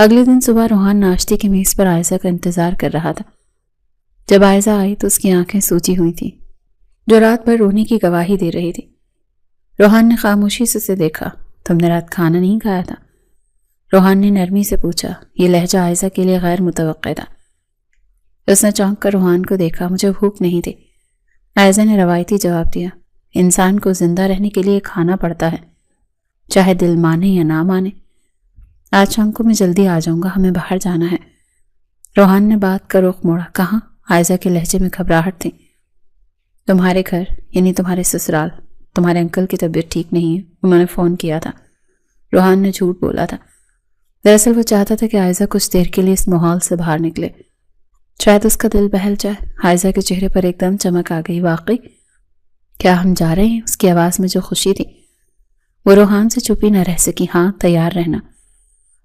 اگلے دن صبح روحان ناشتے کی میز پر عائزہ کا انتظار کر رہا تھا۔ جب عائزہ آئی تو اس کی آنکھیں سوجی ہوئی تھیں، جو رات بھر رونے کی گواہی دے رہی تھی۔ روحان نے خاموشی سے اسے دیکھا۔ تم نے رات کھانا نہیں کھایا تھا؟ روحان نے نرمی سے پوچھا۔ یہ لہجہ عائزہ کے لیے غیر متوقع تھا۔ اس نے چونک کر روحان کو دیکھا۔ مجھے بھوک نہیں تھی، عائزہ نے روایتی جواب دیا۔ انسان کو زندہ رہنے کے لیے کھانا پڑتا ہے، چاہے دل مانے یا نہ مانے۔ آج شام کو میں جلدی آ جاؤں گا، ہمیں باہر جانا ہے۔ روحان نے بات کا رخ موڑا۔ کہاں؟ عائزہ کے لہجے میں گھبراہٹ تھی۔ تمہارے گھر، یعنی تمہارے سسرال۔ تمہارے انکل کی طبیعت ٹھیک نہیں ہے، انہوں نے فون کیا تھا۔ روحان نے جھوٹ بولا تھا۔ دراصل وہ چاہتا تھا کہ عائزہ کچھ دیر کے لیے اس ماحول سے باہر نکلے، شاید اس کا دل بہل جائے۔ عائزہ کے چہرے پر ایک دم چمک آ گئی۔ واقعی؟ کیا ہم جا رہے ہیں؟ اس کی آواز میں جو خوشی تھی وہ روحان سے چپی نہ رہ سکی. ہاں تیار رہنا.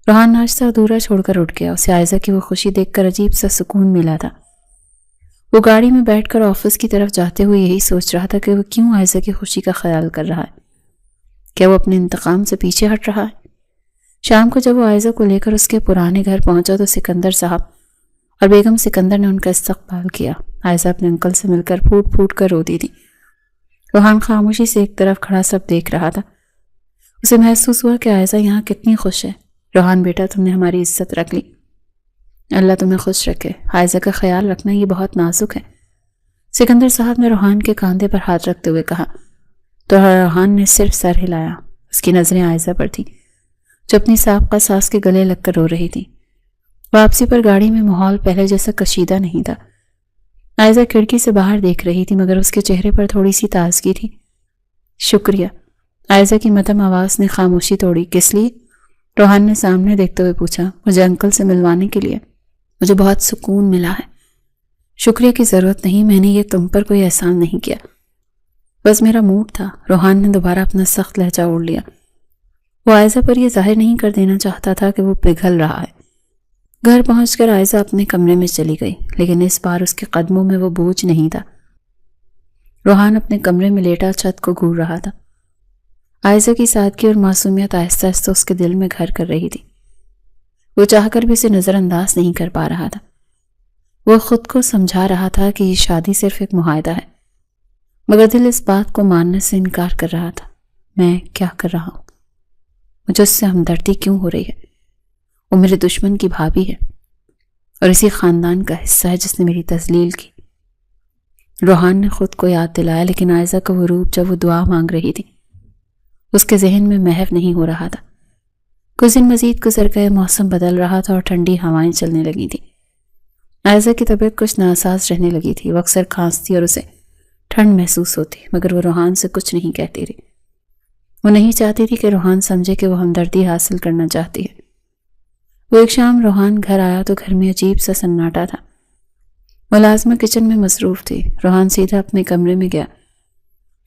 روحان ناشتہ ادھورا چھوڑ کر اٹھ گیا. اسے عائزہ کی وہ خوشی دیکھ کر عجیب سا سکون ملا تھا. وہ گاڑی میں بیٹھ کر آفس کی طرف جاتے ہوئے یہی سوچ رہا تھا کہ وہ کیوں عائزہ کی خوشی کا خیال کر رہا ہے. کیا وہ اپنے انتقام سے پیچھے ہٹ رہا ہے؟ شام کو جب وہ عائزہ کو لے کر اس کے پرانے گھر پہنچا تو سکندر صاحب اور بیگم سکندر نے ان کا استقبال کیا. عائزہ اپنے انکل سے مل کر پھوٹ پھوٹ کر روتی تھی. روحان خاموشی سے ایک طرف کھڑا سب دیکھ رہا تھا. اسے محسوس ہوا کہ عائزہ یہاں کتنی خوش ہے. روحان بیٹا تم نے ہماری عزت رکھ لی. اللہ تمہیں خوش رکھے. عائزہ کا خیال رکھنا یہ بہت نازک ہے. سکندر صاحب نے روحان کے کاندھے پر ہاتھ رکھتے ہوئے کہا تو روحان نے صرف سر ہلایا. اس کی نظریں عائزہ پر تھیں جو اپنی سابقہ ساس کے گلے لگ کر رو رہی تھی. واپسی پر گاڑی میں ماحول پہلے جیسا کشیدہ نہیں تھا. عائزہ کھڑکی سے باہر دیکھ رہی تھی مگر اس کے چہرے پر تھوڑی سی تازگی تھی. شکریہ. عائزہ کی مدھم آواز نے خاموشی توڑی. کس لیے؟ روحان نے سامنے دیکھتے ہوئے پوچھا. مجھے انکل سے ملوانے کے لیے. مجھے بہت سکون ملا ہے. شکریہ کی ضرورت نہیں. میں نے یہ تم پر کوئی احسان نہیں کیا. بس میرا موڈ تھا. روحان نے دوبارہ اپنا سخت لہجہ اوڑھ لیا. وہ عائزہ پر یہ ظاہر نہیں کر دینا چاہتا تھا کہ وہ پگھل رہا ہے. گھر پہنچ کر عائزہ اپنے کمرے میں چلی گئی لیکن اس بار اس کے قدموں میں وہ بوجھ نہیں تھا. روحان اپنے کمرے میں لیٹا چھت کو گھور رہا تھا. عائزہ کی سادگی اور معصومیت آہستہ آہستہ اس کے دل میں گھر کر رہی تھی. وہ چاہ کر بھی اسے نظر انداز نہیں کر پا رہا تھا. وہ خود کو سمجھا رہا تھا کہ یہ شادی صرف ایک معاہدہ ہے مگر دل اس بات کو ماننے سے انکار کر رہا تھا. میں کیا کر رہا ہوں؟ مجھے اس سے ہمدردی کیوں ہو رہی ہے؟ وہ میرے دشمن کی بھابھی ہے اور اسی خاندان کا حصہ ہے جس نے میری تذلیل کی. روحان نے خود کو یاد دلایا لیکن عائزہ کا وہ روپ جب وہ دعا مانگ رہی تھی اس کے ذہن میں محو نہیں ہو رہا تھا. کچھ دن مزید گزر گئے. موسم بدل رہا تھا اور ٹھنڈی ہوائیں چلنے لگی تھی. عائزہ کی طبیعت کچھ ناساز رہنے لگی تھی. وہ اکثر کھانستی اور اسے ٹھنڈ محسوس ہوتی مگر وہ روحان سے کچھ نہیں کہتی رہی. وہ نہیں چاہتی تھی کہ روحان سمجھے کہ وہ ہمدردی حاصل کرنا چاہتی ہے. وہ ایک شام روحان گھر آیا تو گھر میں عجیب سا سناٹا تھا. ملازمہ کچن میں مصروف تھی. روحان سیدھا اپنے کمرے میں گیا.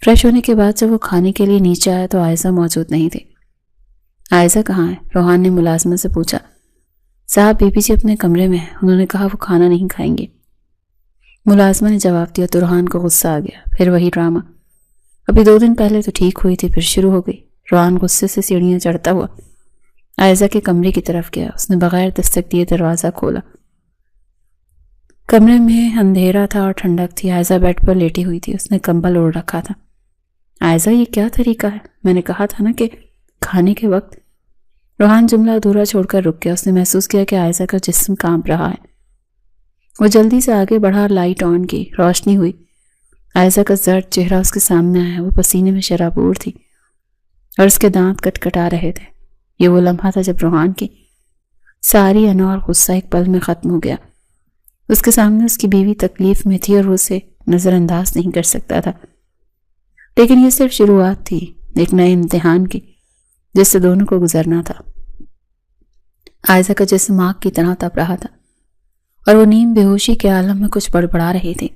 فریش ہونے کے بعد جب وہ کھانے کے لیے نیچے آیا تو عائزہ موجود نہیں تھی. عائزہ کہاں ہے؟ روحان نے ملازمہ سے پوچھا. صاحب بی بی جی اپنے کمرے میں ہیں. انہوں نے کہا وہ کھانا نہیں کھائیں گے. ملازمہ نے جواب دیا تو روحان کو غصہ آ گیا. پھر وہی ڈرامہ. ابھی 2 دن پہلے تو ٹھیک ہوئی تھی پھر شروع ہو گئی. روحان غصے سے سیڑھیاں چڑھتا ہوا عائزہ کے کمرے کی طرف گیا. اس نے بغیر دستک دیے دروازہ کھولا. کمرے میں اندھیرا تھا اور ٹھنڈک تھی. عائزہ بیڈ پر لیٹی ہوئی تھی. اس نے کمبل اوڑھ رکھا تھا. عائزہ یہ کیا طریقہ ہے؟ میں نے کہا تھا نا کہ کھانے کے وقت. روحان جملہ ادھورا چھوڑ کر رک گیا. اس نے محسوس کیا کہ عائزہ کا جسم کانپ رہا ہے. وہ جلدی سے آگے بڑھا اور لائٹ آن کی. روشنی ہوئی. عائزہ کا زرد چہرہ اس کے سامنے آیا. وہ پسینے میں شرابور تھی اور اس کے دانت کٹکٹا رہے تھے. یہ وہ لمحہ تھا جب روحان کی ساری انا اور غصہ ایک پل میں ختم ہو گیا. اس کے سامنے اس کی بیوی تکلیف میں تھی اور وہ اسے نظر انداز نہیں کر سکتا تھا. لیکن یہ صرف شروعات تھی ایک نئے امتحان کی جس سے دونوں کو گزرنا تھا. عائزہ کا جسم آگ کی طرح تپ رہا تھا اور وہ نیم بے ہوشی کے عالم میں کچھ بڑبڑا رہی تھی.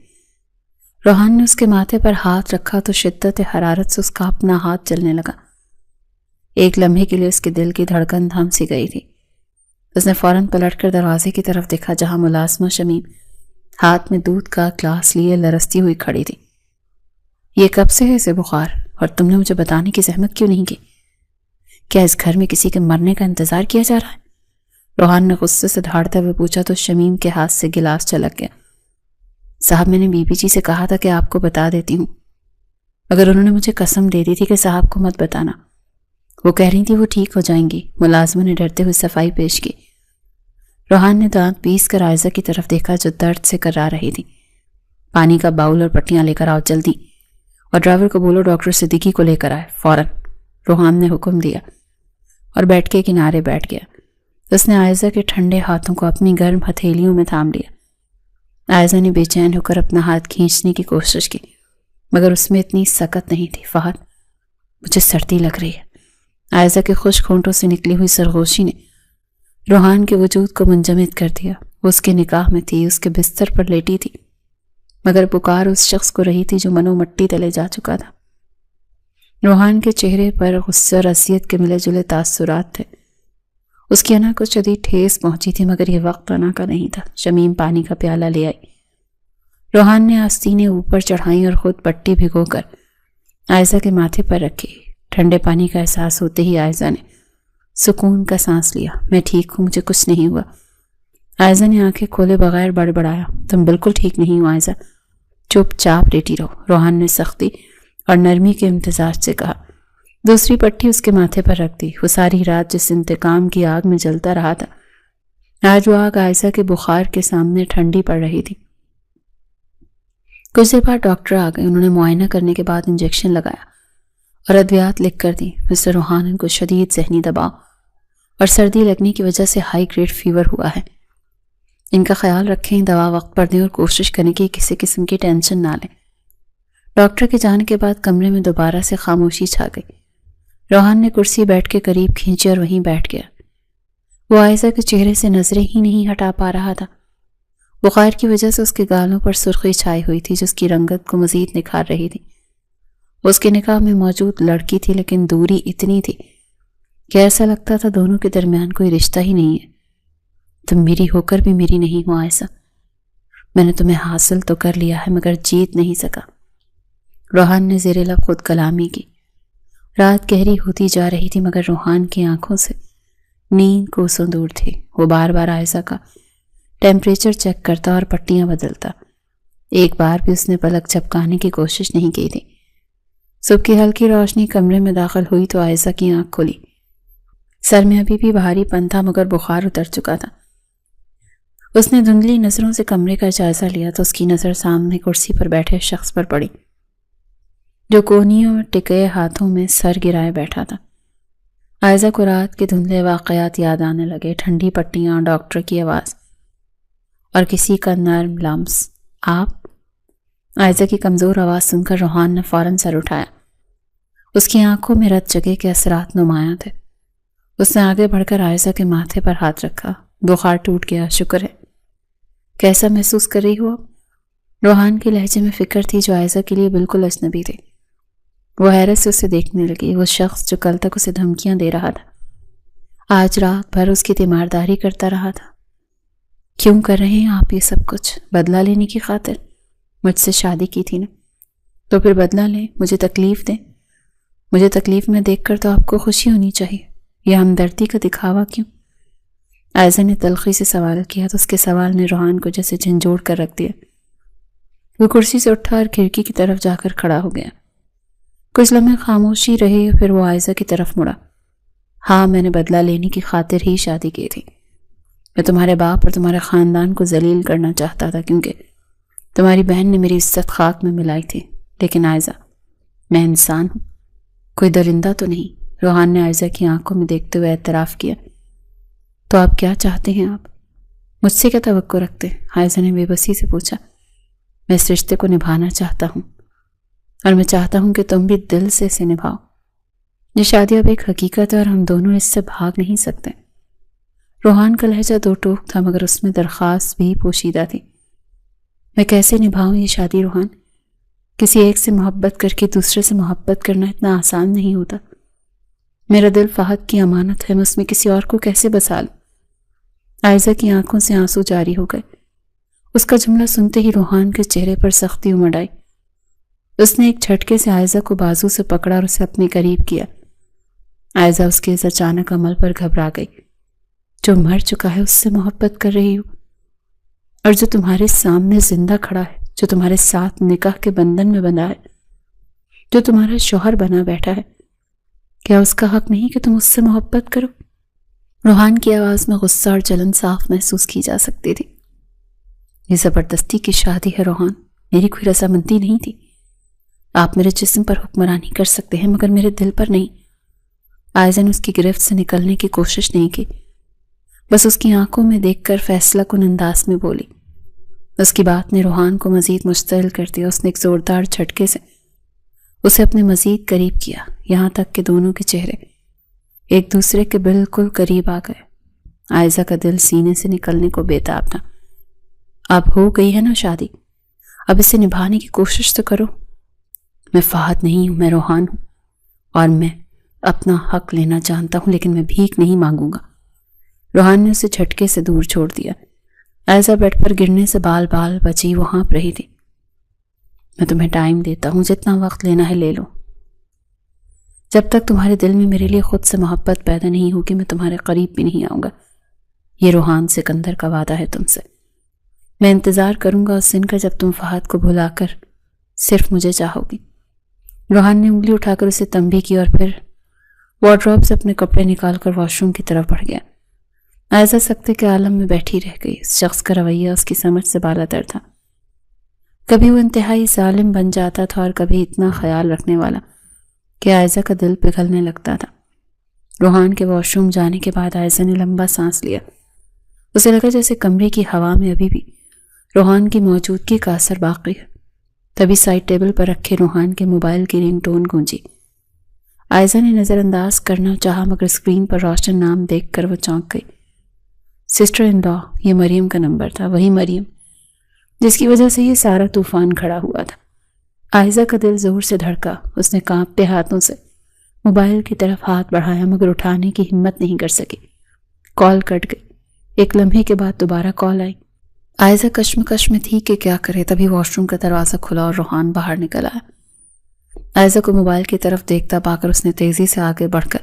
روحان نے اس کے ماتھے پر ہاتھ رکھا تو شدت حرارت سے اس کا اپنا ہاتھ جلنے لگا. ایک لمحے کے لیے اس کے دل کی دھڑکن تھم سی گئی تھی. اس نے فوراً پلٹ کر دروازے کی طرف دیکھا جہاں ملازمہ شمیم ہاتھ میں دودھ کا گلاس لیے لرزتی ہوئی کھڑی تھی. یہ کب سے ہے اسے بخار اور تم نے مجھے بتانے کی زحمت کیوں نہیں کی؟ کیا اس گھر میں کسی کے مرنے کا انتظار کیا جا رہا ہے؟ روحان نے غصے سے دھاڑتے ہوئے پوچھا تو شمیم کے ہاتھ سے گلاس چلک گیا. صاحب میں نے بی بی جی سے کہا تھا کہ آپ کو بتا دیتی ہوں مگر انہوں نے مجھے قسم دے دی تھی کہ صاحب کو مت بتانا. وہ کہہ رہی تھی وہ ٹھیک ہو جائیں گی. ملازمہ نے ڈرتے ہوئے صفائی پیش کی. روحان نے دانت پیس کر عائزہ کی طرف دیکھا جو درد سے کرا رہی تھی. پانی کا باؤل اور پٹیاں لے کر آؤ جلدی اور ڈرائیور کو بولو ڈاکٹر صدیقی کو لے کر آئے فوراً. روحان نے حکم دیا اور بیٹھ کے کنارے بیٹھ گیا. اس نے عائزہ کے ٹھنڈے ہاتھوں کو اپنی گرم ہتھیلیوں میں تھام لیا. عائزہ نے بے چین ہو کر اپنا ہاتھ کھینچنے کی کوشش کی مگر اس میں اتنی سکت نہیں تھی. فہد مجھے سردی لگ رہی ہے. عائزہ کے خشک ہونٹوں سے نکلی ہوئی سرگوشی نے روحان کے وجود کو منجمد کر دیا. وہ اس کے نکاح میں تھی, اس کے بستر پر لیٹی تھی مگر پکار اس شخص کو رہی تھی جو منو مٹی تلے جا چکا تھا. روحان کے چہرے پر غصے اور اذیت کے ملے جلے تاثرات تھے۔ اس کی انا کو شدید ٹھیس پہنچی تھی، مگر یہ وقت انا کا نہیں تھا۔ شمیم پانی کا پیالہ لے آئی۔ روحان نے آستینیں اوپر چڑھائیں اور خود پٹی بھگو کر عائزہ کے ماتھے پر رکھی۔ ٹھنڈے پانی کا احساس ہوتے ہی عائزہ نے سکون کا سانس لیا۔ میں ٹھیک ہوں، مجھے کچھ نہیں ہوا۔ عائزہ نے آنکھیں کھولے بغیر بڑبڑایا، تم بالکل ٹھیک نہیں ہو عائزہ، چپ چاپ لیٹی رہو۔ روحان نے سختی اور نرمی کے امتزاج سے کہا۔ دوسری پٹی اس کے ماتھے پر رکھ دی۔ وہ ساری رات جس انتقام کی آگ میں جلتا رہا تھا، آج وہ آگ عائزہ کے بخار کے سامنے ٹھنڈی پڑ رہی تھی۔ کچھ دیر بعد ڈاکٹر آ گئے۔ انہوں نے معائنہ کرنے کے بعد انجیکشن لگایا اور ادویات لکھ کر دی۔ مسٹر روحان کو شدید ذہنی دباؤ اور سردی لگنے کی وجہ سے ہائی گریڈ فیور ہوا ہے۔ ان کا خیال رکھیں، دوا وقت پر دیں اور کوشش کریں کہ کسی قسم کی ٹینشن نہ لیں۔ ڈاکٹر کے جانے کے بعد کمرے میں دوبارہ سے خاموشی چھا گئی۔ روحان نے کرسی بیٹھ کے قریب کھینچی اور وہیں بیٹھ گیا۔ وہ عائزہ کے چہرے سے نظریں ہی نہیں ہٹا پا رہا تھا۔ بخار کی وجہ سے اس کے گالوں پر سرخی چھائی ہوئی تھی، جس کی رنگت کو مزید نکھار رہی تھی۔ اس کے نکاح میں موجود لڑکی تھی، لیکن دوری اتنی تھی کہ ایسا لگتا تھا دونوں کے درمیان کوئی رشتہ ہی نہیں ہے۔ تم میری ہو کر بھی میری نہیں ہو عائزہ۔ میں نے تمہیں حاصل تو کر لیا ہے، مگر جیت نہیں سکا۔ روحان نے زیر لب خود کلامی کی۔ رات گہری ہوتی جا رہی تھی، مگر روحان کی آنکھوں سے نیند کوسوں دور تھی۔ وہ بار بار عائزہ کا ٹیمپریچر چیک کرتا اور پٹیاں بدلتا۔ ایک بار بھی اس نے پلک جھپکانے کی کوشش نہیں کی تھی۔ صبح کی ہلکی روشنی کمرے میں داخل ہوئی تو عائزہ کی آنکھ کھلی۔ سر میں ابھی بھی بھاری پن تھا، مگر بخار اتر چکا تھا۔ اس نے دھندلی نظروں سے کمرے کا جائزہ لیا تو اس کی نظر سامنے کرسی پر بیٹھے شخص پر پڑی، جو کونیوں میں ٹکے ہاتھوں میں سر گرائے بیٹھا تھا۔ عائزہ کو رات کے دھندلے واقعات یاد آنے لگے، ٹھنڈی پٹیاں، ڈاکٹر کی آواز اور کسی کا نرم لمس۔ آپ؟ عائزہ کی کمزور آواز سن کر روحان نے فوراً سر اٹھایا۔ اس کی آنکھوں میں رت جگہ کے اثرات نمایاں تھے۔ اس نے آگے بڑھ کر عائزہ کے ماتھے پر ہاتھ رکھا۔ بخار ٹوٹ گیا، شکر ہے۔ کیسا محسوس کر رہی ہو اب؟ روحان کے لہجے میں فکر تھی جو عائزہ کے لیے بالکل اجنبی تھی۔ وہ حیرت سے اسے دیکھنے لگی۔ وہ شخص جو کل تک اسے دھمکیاں دے رہا تھا، آج رات بھر اس کی تیمارداری کرتا رہا تھا۔ کیوں کر رہے ہیں آپ یہ سب کچھ؟ بدلہ لینے کی خاطر؟ مجھ سے شادی کی تھی نا، تو پھر بدلہ لیں، مجھے تکلیف دیں۔ مجھے تکلیف میں دیکھ کر تو آپ کو خوشی ہونی چاہیے، یہ ہمدردی کا دکھاوا کیوں؟ عائزہ نے تلخی سے سوال کیا تو اس کے سوال نے روحان کو جیسے جھنجھوڑ کر رکھ دیا۔ وہ کرسی سے اٹھا اور کھڑکی کی طرف جا کر کھڑا ہو گیا۔ کچھ لمحے خاموشی رہی، پھر وہ عائزہ کی طرف مڑا۔ ہاں، میں نے بدلہ لینے کی خاطر ہی شادی کی تھی۔ میں تمہارے باپ اور تمہارے خاندان کو ذلیل کرنا چاہتا تھا، کیونکہ تمہاری بہن نے میری عزت خاک میں ملائی تھی۔ لیکن عائزہ، میں انسان ہوں، کوئی درندہ تو نہیں۔ روحان نے عائزہ کی آنکھوں میں دیکھتے ہوئے اعتراف کیا۔ تو آپ کیا چاہتے ہیں؟ آپ مجھ سے کیا توقع رکھتے ہیں؟ عائزہ نے بے بسی سے پوچھا۔ میں اس رشتے کو نبھانا چاہتا ہوں، اور میں چاہتا ہوں کہ تم بھی دل سے اسے نبھاؤ۔ یہ شادی اب ایک حقیقت ہے اور ہم دونوں اس سے بھاگ نہیں سکتے۔ روحان کا لہجہ دو ٹوک تھا، مگر اس میں درخواست بھی پوشیدہ تھی۔ میں کیسے نبھاؤں یہ شادی روحان؟ کسی ایک سے محبت کر کے دوسرے سے محبت کرنا اتنا آسان نہیں ہوتا۔ میرا دل فہد کی امانت ہے، میں اس میں کسی اور کو کیسے بسا لوں؟ عائزہ کی آنکھوں سے آنسو جاری ہو گئے۔ اس کا جملہ سنتے ہی روحان کے چہرے پر سختی امڑ آئی۔ اس نے ایک جھٹکے سے عائزہ کو بازو سے پکڑا اور اسے اپنے قریب کیا۔ عائزہ اس کے اس اچانک عمل پر گھبرا گئی۔ جو مر چکا ہے اس سے محبت کر رہی ہو، اور جو تمہارے سامنے زندہ کھڑا ہے، جو تمہارے ساتھ نکاح کے بندھن میں بندھا ہے، جو تمہارا شوہر بنا بیٹھا ہے، کیا اس کا حق نہیں کہ تم اس سے محبت کرو؟ روحان کی آواز میں غصہ اور جلن صاف محسوس کی جا سکتی تھی۔ یہ زبردستی کی شادی ہے روحان، میری کوئی رضامندی نہیں تھی۔ آپ میرے جسم پر حکمرانی کر سکتے ہیں، مگر میرے دل پر نہیں۔ عائزہ نے اس کی گرفت سے نکلنے کی کوشش نہیں کی، بس اس کی آنکھوں میں دیکھ کر فیصلہ کن انداز میں بولی۔ اس کی بات نے روحان کو مزید مشتعل کر دیا۔ اس نے ایک زوردار جھٹکے سے اسے اپنے مزید قریب کیا، یہاں تک کہ دونوں کے چہرے ایک دوسرے کے بالکل قریب آ گئے۔ عائزہ کا دل سینے سے نکلنے کو بےتاب تھا۔ اب ہو گئی ہے نا شادی، اب اسے نبھانے کی کوشش تو کرو۔ میں فہد نہیں ہوں، میں روحان ہوں۔ اور میں اپنا حق لینا جانتا ہوں، لیکن میں بھیک نہیں مانگوں گا۔ روحان نے اسے جھٹکے سے دور چھوڑ دیا۔ عائزہ بیڈ پر گرنے سے بال بال بچی وہ ہانپ رہی تھی۔ میں تمہیں ٹائم دیتا ہوں، جتنا وقت لینا ہے لے لو۔ جب تک تمہارے دل میں میرے لیے خود سے محبت پیدا نہیں ہوگی میں تمہارے قریب بھی نہیں آؤں گا۔ یہ روحان سکندر کا وعدہ ہے تم سے۔ میں انتظار کروں گا اس دن کا جب تم فہد کو بھلا کر صرف مجھے چاہو گی۔ روحان نے انگلی اٹھا کر اسے تنبیہ کی اور پھر وارڈروب سے اپنے کپڑے نکال کر واش روم کی طرف بڑھ گیا۔ عائزہ سکتے کے عالم میں بیٹھی رہ گئی۔ اس شخص کا رویہ اس کی سمجھ سے بالاتر تھا۔ کبھی وہ انتہائی ظالم بن جاتا تھا اور کبھی اتنا خیال رکھنے والا کہ عائزہ کا دل پگھلنے لگتا تھا۔ روحان کے واش روم جانے کے بعد عائزہ نے لمبا سانس لیا۔ اسے لگا جیسے کمرے کی ہوا میں ابھی بھی روحان کی موجودگی کا اثر باقی ہے۔ تبھی سائڈ ٹیبل پر رکھے روحان کے موبائل کی رنگ ٹون گونجی۔ عائزہ نے نظر انداز کرنا چاہا مگر اسکرین پر روشن نام دیکھ کر وہ چونک گئی۔ سسٹر ان لا، یہ مریم کا نمبر تھا، وہی مریم جس کی وجہ سے یہ سارا طوفان کھڑا ہوا تھا۔ عائزہ کا دل زور سے دھڑکا۔ اس نے کانپتے ہاتھوں سے موبائل کی طرف ہاتھ بڑھایا مگر اٹھانے کی ہمت نہیں کر سکی۔ کال کٹ گئی۔ ایک لمحے کے بعد دوبارہ کال آئی۔ عائزہ کشمکش میں تھی کہ کیا کرے، تبھی واش روم کا دروازہ کھلا اور روحان باہر نکل آیا۔ عائزہ کو موبائل کی طرف دیکھتا پا کر اس نے تیزی سے آگے بڑھ کر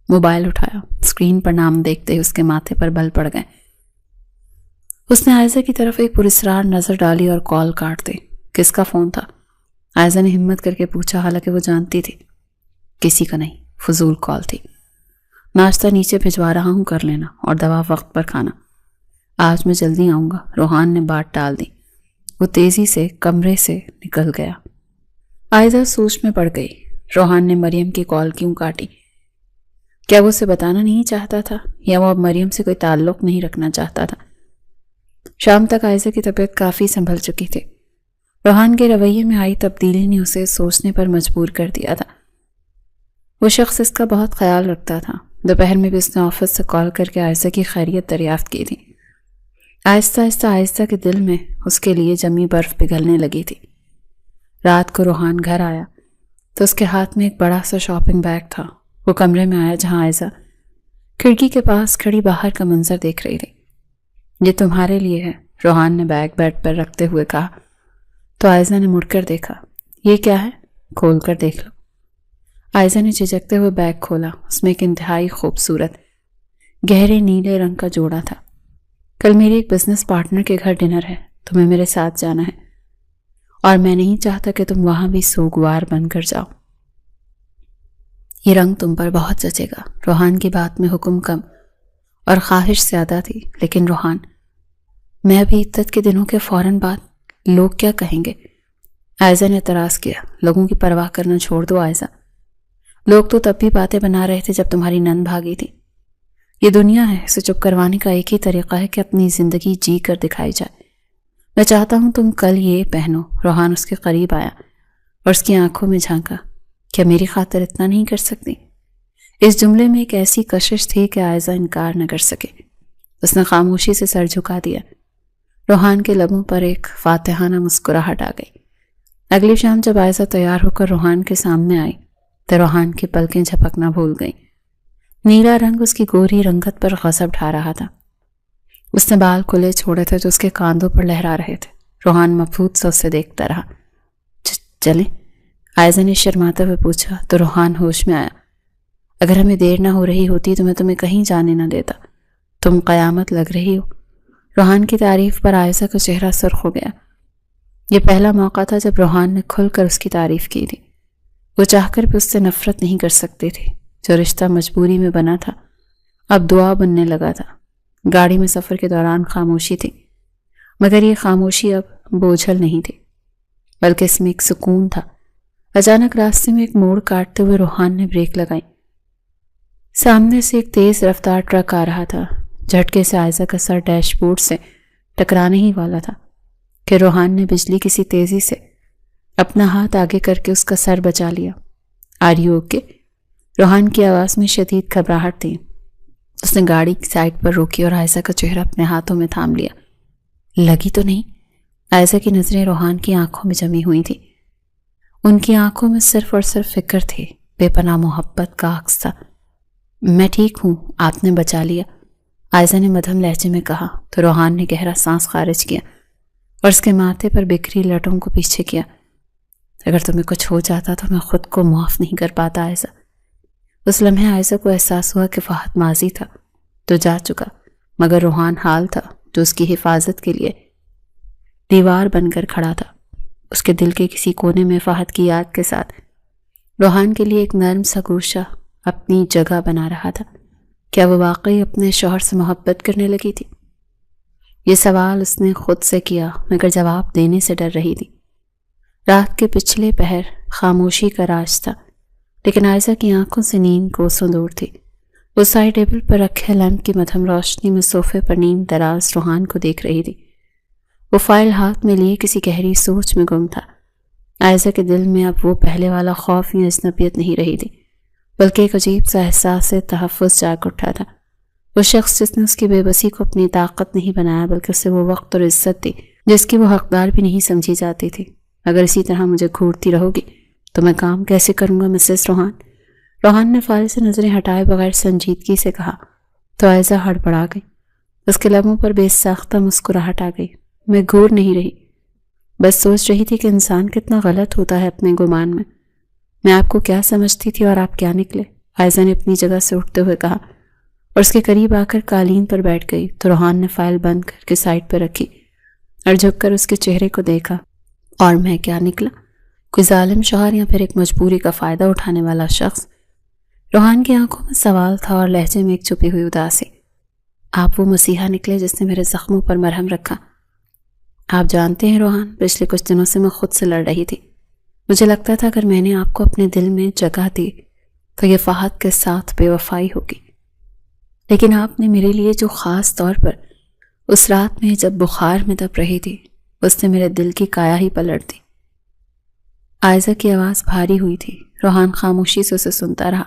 موبائل اٹھایا۔ اسکرین پر نام دیکھتے ہی اس کے ماتھے پر بل پڑ گئے۔ اس نے عائزہ کی طرف ایک پراسرار نظر ڈالی اور کال کاٹ دی۔ کس کا فون تھا؟ عائزہ نے ہمت کر کے پوچھا، حالانکہ وہ جانتی تھی کسی کا نہیں، فضول کال تھی۔ ناشتہ نیچے بھجوا رہا ہوں، کر لینا، اور دوا وقت پر کھانا۔ آج میں جلدی آؤں گا، روحان نے بات ٹال دی۔ وہ تیزی سے کمرے سے نکل گیا۔ عائزہ سوچ میں پڑ گئی، روحان نے مریم کی کال کیوں کاٹی؟ کیا وہ اسے بتانا نہیں چاہتا تھا یا وہ اب مریم سے کوئی تعلق نہیں رکھنا چاہتا تھا؟ شام تک عائزہ کی طبیعت کافی سنبھل چکی تھی۔ روحان کے رویے میں آئی تبدیلی نے اسے سوچنے پر مجبور کر دیا تھا۔ وہ شخص اس کا بہت خیال رکھتا تھا۔ دوپہر میں بھی اس نے آفس سے کال کر کے عائزہ کی خیریت دریافت کی تھی۔ آہستہ آہستہ عائزہ کے دل میں اس کے لیے جمی برف پگھلنے لگی تھی۔ رات کو روحان گھر آیا تو اس کے ہاتھ میں ایک بڑا سا شاپنگ بیگ تھا۔ وہ کمرے میں آیا جہاں عائزہ کھڑکی کے پاس کھڑی باہر کا منظر دیکھ رہی تھی۔ یہ تمہارے لیے ہے، روحان نے بیگ بیڈ پر رکھتے ہوئے کہا تو عائزہ نے مڑ کر دیکھا۔ یہ کیا ہے؟ کھول کر دیکھ لو۔ عائزہ نے جھجکتے ہوئے بیگ کھولا۔ اس میں ایک انتہائی خوبصورت گہرے نیلے رنگ کا جوڑا تھا۔ کل میری ایک بزنس پارٹنر کے گھر ڈنر ہے، تمہیں میرے ساتھ جانا ہے اور میں نہیں چاہتا کہ تم وہاں بھی سوگوار بن کر جاؤ۔ یہ رنگ تم پر بہت جچے گا۔ روحان کی بات میں حکم کم اور خواہش زیادہ تھی، لیکن روحان، میں ابھی عدت کے دنوں کے فوراً بعد لوگ کیا کہیں گے؟ عائزہ نے اعتراض کیا۔ لوگوں کی پرواہ کرنا چھوڑ دو عائزہ، لوگ تو تب بھی باتیں بنا رہے تھے جب تمہاری نند بھاگی تھی۔ یہ دنیا ہے، اسے چپ کروانے کا ایک ہی طریقہ ہے کہ اپنی زندگی جی کر دکھائی جائے۔ میں چاہتا ہوں تم کل یہ پہنو۔ روحان اس کے قریب آیا اور اس کی آنکھوں میں جھانکا۔ کیا میری خاطر اتنا نہیں کر سکتی؟ اس جملے میں ایک ایسی کشش تھی کہ عائزہ انکار نہ کر سکے۔ اس نے خاموشی سے سر جھکا دیا۔ روحان کے لبوں پر ایک فاتحانہ مسکراہٹ آ گئی۔ اگلی شام جب عائزہ تیار ہو کر روحان کے سامنے آئی تو روحان کی پلکیں جھپکنا بھول گئیں۔ نیلا رنگ اس کی گوری رنگت پر غضب ڈھا رہا تھا۔ اس نے بال کھلے چھوڑے تھے جو اس کے کاندھوں پر لہرا رہے تھے۔ روحان مبہوت سے اسے دیکھتا رہا۔ چلیں؟ عائزہ نے شرماتے ہوئے پوچھا تو روحان ہوش میں آیا۔ اگر ہمیں دیر نہ ہو رہی ہوتی تو میں تمہیں کہیں جانے نہ دیتا، تم قیامت لگ رہی ہو۔ روحان کی تعریف پر عائزہ کا چہرہ سرخ ہو گیا۔ یہ پہلا موقع تھا جب روحان نے کھل کر اس کی تعریف کی تھی۔ وہ چاہ کر بھی اس سے نفرت نہیں کر سکتی تھی۔ جو رشتہ مجبوری میں بنا تھا اب دعا بننے لگا تھا۔ گاڑی میں سفر کے دوران خاموشی تھی، مگر یہ خاموشی اب بوجھل نہیں تھی بلکہ اس میں ایک سکون تھا۔ اچانک راستے میں ایک موڑ کاٹتے ہوئے روحان نے بریک لگائی۔ سامنے سے ایک تیز رفتار ٹرک آ رہا تھا۔ جھٹکے سے عائزہ کا سر ڈیش بورڈ سے ٹکرانے ہی والا تھا کہ روحان نے بجلی کسی تیزی سے اپنا ہاتھ آگے کر کے اس کا سر بچا لیا۔ Are you okay? روحان کی آواز میں شدید گھبراہٹ تھی۔ اس نے گاڑی کی سائڈ پر روکی اور عائزہ کا چہرہ اپنے ہاتھوں میں تھام لیا۔ لگی تو نہیں؟ عائزہ کی نظریں روحان کی آنکھوں میں جمی ہوئی تھی۔ ان کی آنکھوں میں صرف اور صرف فکر تھی بے پناہ محبت کا عکس تھا۔ میں ٹھیک ہوں، آپ نے بچا لیا، عائزہ نے مدھم لہجے میں کہا تو روحان نے گہرا سانس خارج کیا اور اس کے ماتھے پر بکھری لٹوں کو پیچھے کیا۔ اگر تمہیں کچھ ہو جاتا تو میں خود کو معاف نہیں کر پاتا عائزہ۔ اس لمحے عائزہ کو احساس ہوا کہ فہد ماضی تھا تو جا چکا، مگر روحان حال تھا جو اس کی حفاظت کے لیے دیوار بن کر کھڑا تھا۔ اس کے دل کے کسی کونے میں فہد کی یاد کے ساتھ روحان کے لیے ایک نرم سا گوشہ اپنی جگہ بنا رہا تھا۔ کیا وہ واقعی اپنے شوہر سے محبت کرنے لگی تھی؟ یہ سوال اس نے خود سے کیا، مگر جواب دینے سے ڈر رہی تھی۔ رات کے پچھلے پہر خاموشی کا راج تھا، لیکن عائزہ کی آنکھوں سے نیند کوسوں دور تھی۔ وہ سائڈ ٹیبل پر رکھے لیمپ کی مدھم روشنی میں صوفے پر نیم دراز روحان کو دیکھ رہی تھی۔ وہ فائل ہاتھ میں لیے کسی گہری سوچ میں گم تھا۔ عائزہ کے دل میں اب وہ پہلے والا خوف یا اجنبیت نہیں رہی تھی، بلکہ ایک عجیب سا احساس تحفظ جاگ اٹھا تھا۔ وہ شخص جس نے اس کی بے بسی کو اپنی طاقت نہیں بنایا، بلکہ اسے وہ وقت اور عزت دی جس کی وہ حقدار بھی نہیں سمجھی جاتی تھی۔ اگر اسی طرح مجھے گھورتی رہو گی تو میں کام کیسے کروں گا مسز روحان؟ روحان نے فائل سے نظریں ہٹائے بغیر سنجیدگی سے کہا تو عائزہ ہڑبڑا گئی۔ اس کے لبوں پر بے ساختہ مسکراہٹ آ گئی۔ میں گھور نہیں رہی، بس سوچ رہی تھی کہ انسان کتنا غلط ہوتا ہے اپنے گمان میں۔ میں آپ کو کیا سمجھتی تھی اور آپ کیا نکلے؟ عائزہ نے اپنی جگہ سے اٹھتے ہوئے کہا اور اس کے قریب آ کر قالین پر بیٹھ گئی تو روحان نے فائل بند کر کے سائڈ پہ رکھی اور جھک کر اس کے چہرے کو دیکھا۔ اور میں کیا نکلا؟ کوئی ظالم شوہر یا پھر ایک مجبوری کا فائدہ اٹھانے والا شخص؟ روحان کی آنکھوں میں سوال تھا اور لہجے میں ایک چھپی ہوئی اداسی۔ آپ وہ مسیحا نکلے جس نے میرے زخموں پر مرہم رکھا۔ آپ جانتے ہیں روحان، پچھلے کچھ دنوں سے میں خود سے لڑ رہی تھی۔ مجھے لگتا تھا اگر میں نے آپ کو اپنے دل میں جگہ دی تو یہ فہد کے ساتھ بے وفائی ہوگی، لیکن آپ نے میرے لیے جو خاص طور پر اس رات میں جب بخار میں دب رہی تھی، اس نے میرے دل کی کایا ہی پلٹ دی۔ عائزہ کی آواز بھاری ہوئی تھی۔ روحان خاموشی سے اسے سنتا رہا۔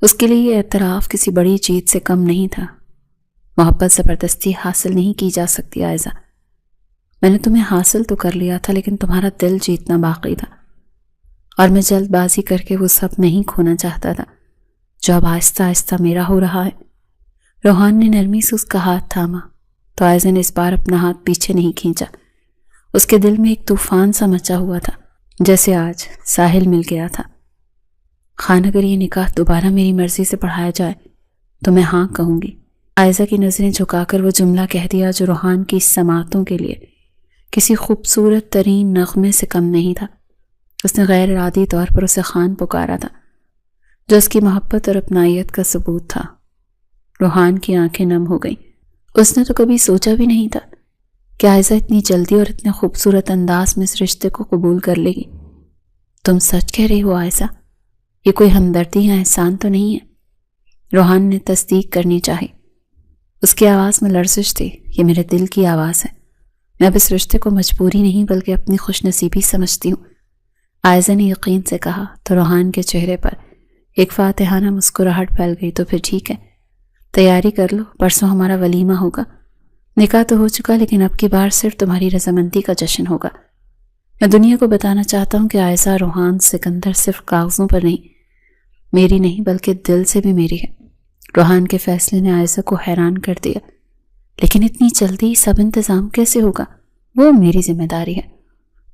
اس کے لیے یہ اعتراف کسی بڑی جیت سے کم نہیں تھا۔ محبت زبردستی حاصل نہیں کی جا سکتی عائزہ۔ میں نے تمہیں حاصل تو کر لیا تھا، لیکن تمہارا دل جیتنا باقی تھا، اور میں جلد بازی کر کے وہ سب نہیں کھونا چاہتا تھا جو اب آہستہ آہستہ میرا ہو رہا ہے۔ روحان نے نرمی سے اس کا ہاتھ تھاما تو عائزہ نے اس بار اپنا ہاتھ پیچھے نہیں کھینچا۔ اس کے دل میں ایک طوفان سا مچا ہوا تھا، جیسے آج ساحل مل گیا تھا۔ خان اگر یہ نکاح دوبارہ میری مرضی سے پڑھایا جائے تو میں ہاں کہوں گی۔ عائزہ کی نظریں جھکا کر وہ جملہ کہہ دیا جو روحان کی سماعتوں کے لیے کسی خوبصورت ترین نغمے سے کم نہیں تھا۔ اس نے غیر ارادی طور پر اسے خان پکارا تھا، جو اس کی محبت اور اپنائیت کا ثبوت تھا۔ روحان کی آنکھیں نم ہو گئیں۔ اس نے تو کبھی سوچا بھی نہیں تھا کہ عائزہ اتنی جلدی اور اتنے خوبصورت انداز میں اس رشتے کو قبول کر لے گی۔ تم سچ کہہ رہی ہو عائزہ؟ یہ کوئی ہمدردی یا احسان تو نہیں ہے؟ روحان نے تصدیق کرنی چاہی۔ اس کی آواز میں لرزش تھی۔ یہ میرے دل کی آواز ہے۔ میں اب اس رشتے کو مجبوری نہیں بلکہ اپنی خوش نصیبی سمجھتی ہوں، عائزہ نے یقین سے کہا تو روحان کے چہرے پر ایک فاتحانہ مسکراہٹ پھیل گئی۔ تو پھر ٹھیک ہے، تیاری کر لو، پرسوں ہمارا ولیمہ ہوگا۔ نکاح تو ہو چکا، لیکن اب کی بار صرف تمہاری رضامندی کا جشن ہوگا۔ میں دنیا کو بتانا چاہتا ہوں کہ عائزہ روحان سکندر صرف کاغذوں پر نہیں، میری نہیں بلکہ دل سے بھی میری ہے۔ روحان کے فیصلے نے عائزہ کو حیران کر دیا۔ لیکن اتنی جلدی سب انتظام کیسے ہوگا؟ وہ میری ذمہ داری ہے،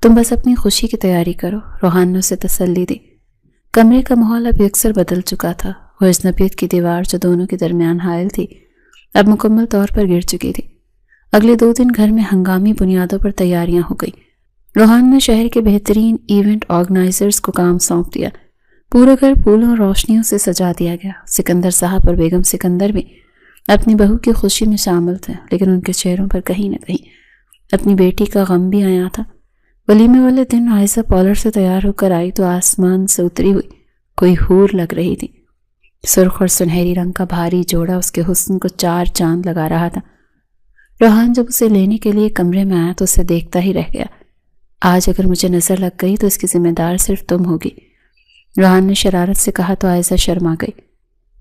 تم بس اپنی خوشی کی تیاری کرو، روحان نے اسے تسلی دی۔ کمرے کا ماحول اب یکسر بدل چکا تھا۔ وہ اجنبیت کی دیوار جو دونوں کے درمیان حائل تھی اب مکمل طور پر گر چکی تھی۔ اگلے 2 دن گھر میں ہنگامی بنیادوں پر تیاریاں ہو گئی۔ روحان نے شہر کے بہترین ایونٹ آرگنائزرز کو کام سونپ دیا۔ پورا گھر پھولوں اور روشنیوں سے سجا دیا گیا۔ سکندر صاحب اور بیگم سکندر بھی اپنی بہو کی خوشی میں شامل تھے، لیکن ان کے چہروں پر کہیں نہ کہیں اپنی بیٹی کا غم بھی آیا تھا۔ ولیمے والے دن عائزہ پالر سے تیار ہو کر آئی تو آسمان سے اتری ہوئی کوئی حور لگ رہی تھی۔ سرخ اور سنہری رنگ کا بھاری جوڑا اس کے حسن کو 4 چاند لگا رہا تھا۔ روحان جب اسے لینے کے لیے کمرے میں آیا تو اسے دیکھتا ہی رہ گیا۔ آج اگر مجھے نظر لگ گئی تو اس کی ذمہ دار صرف تم ہوگی، روحان نے شرارت سے کہا تو عائزہ شرما گئی۔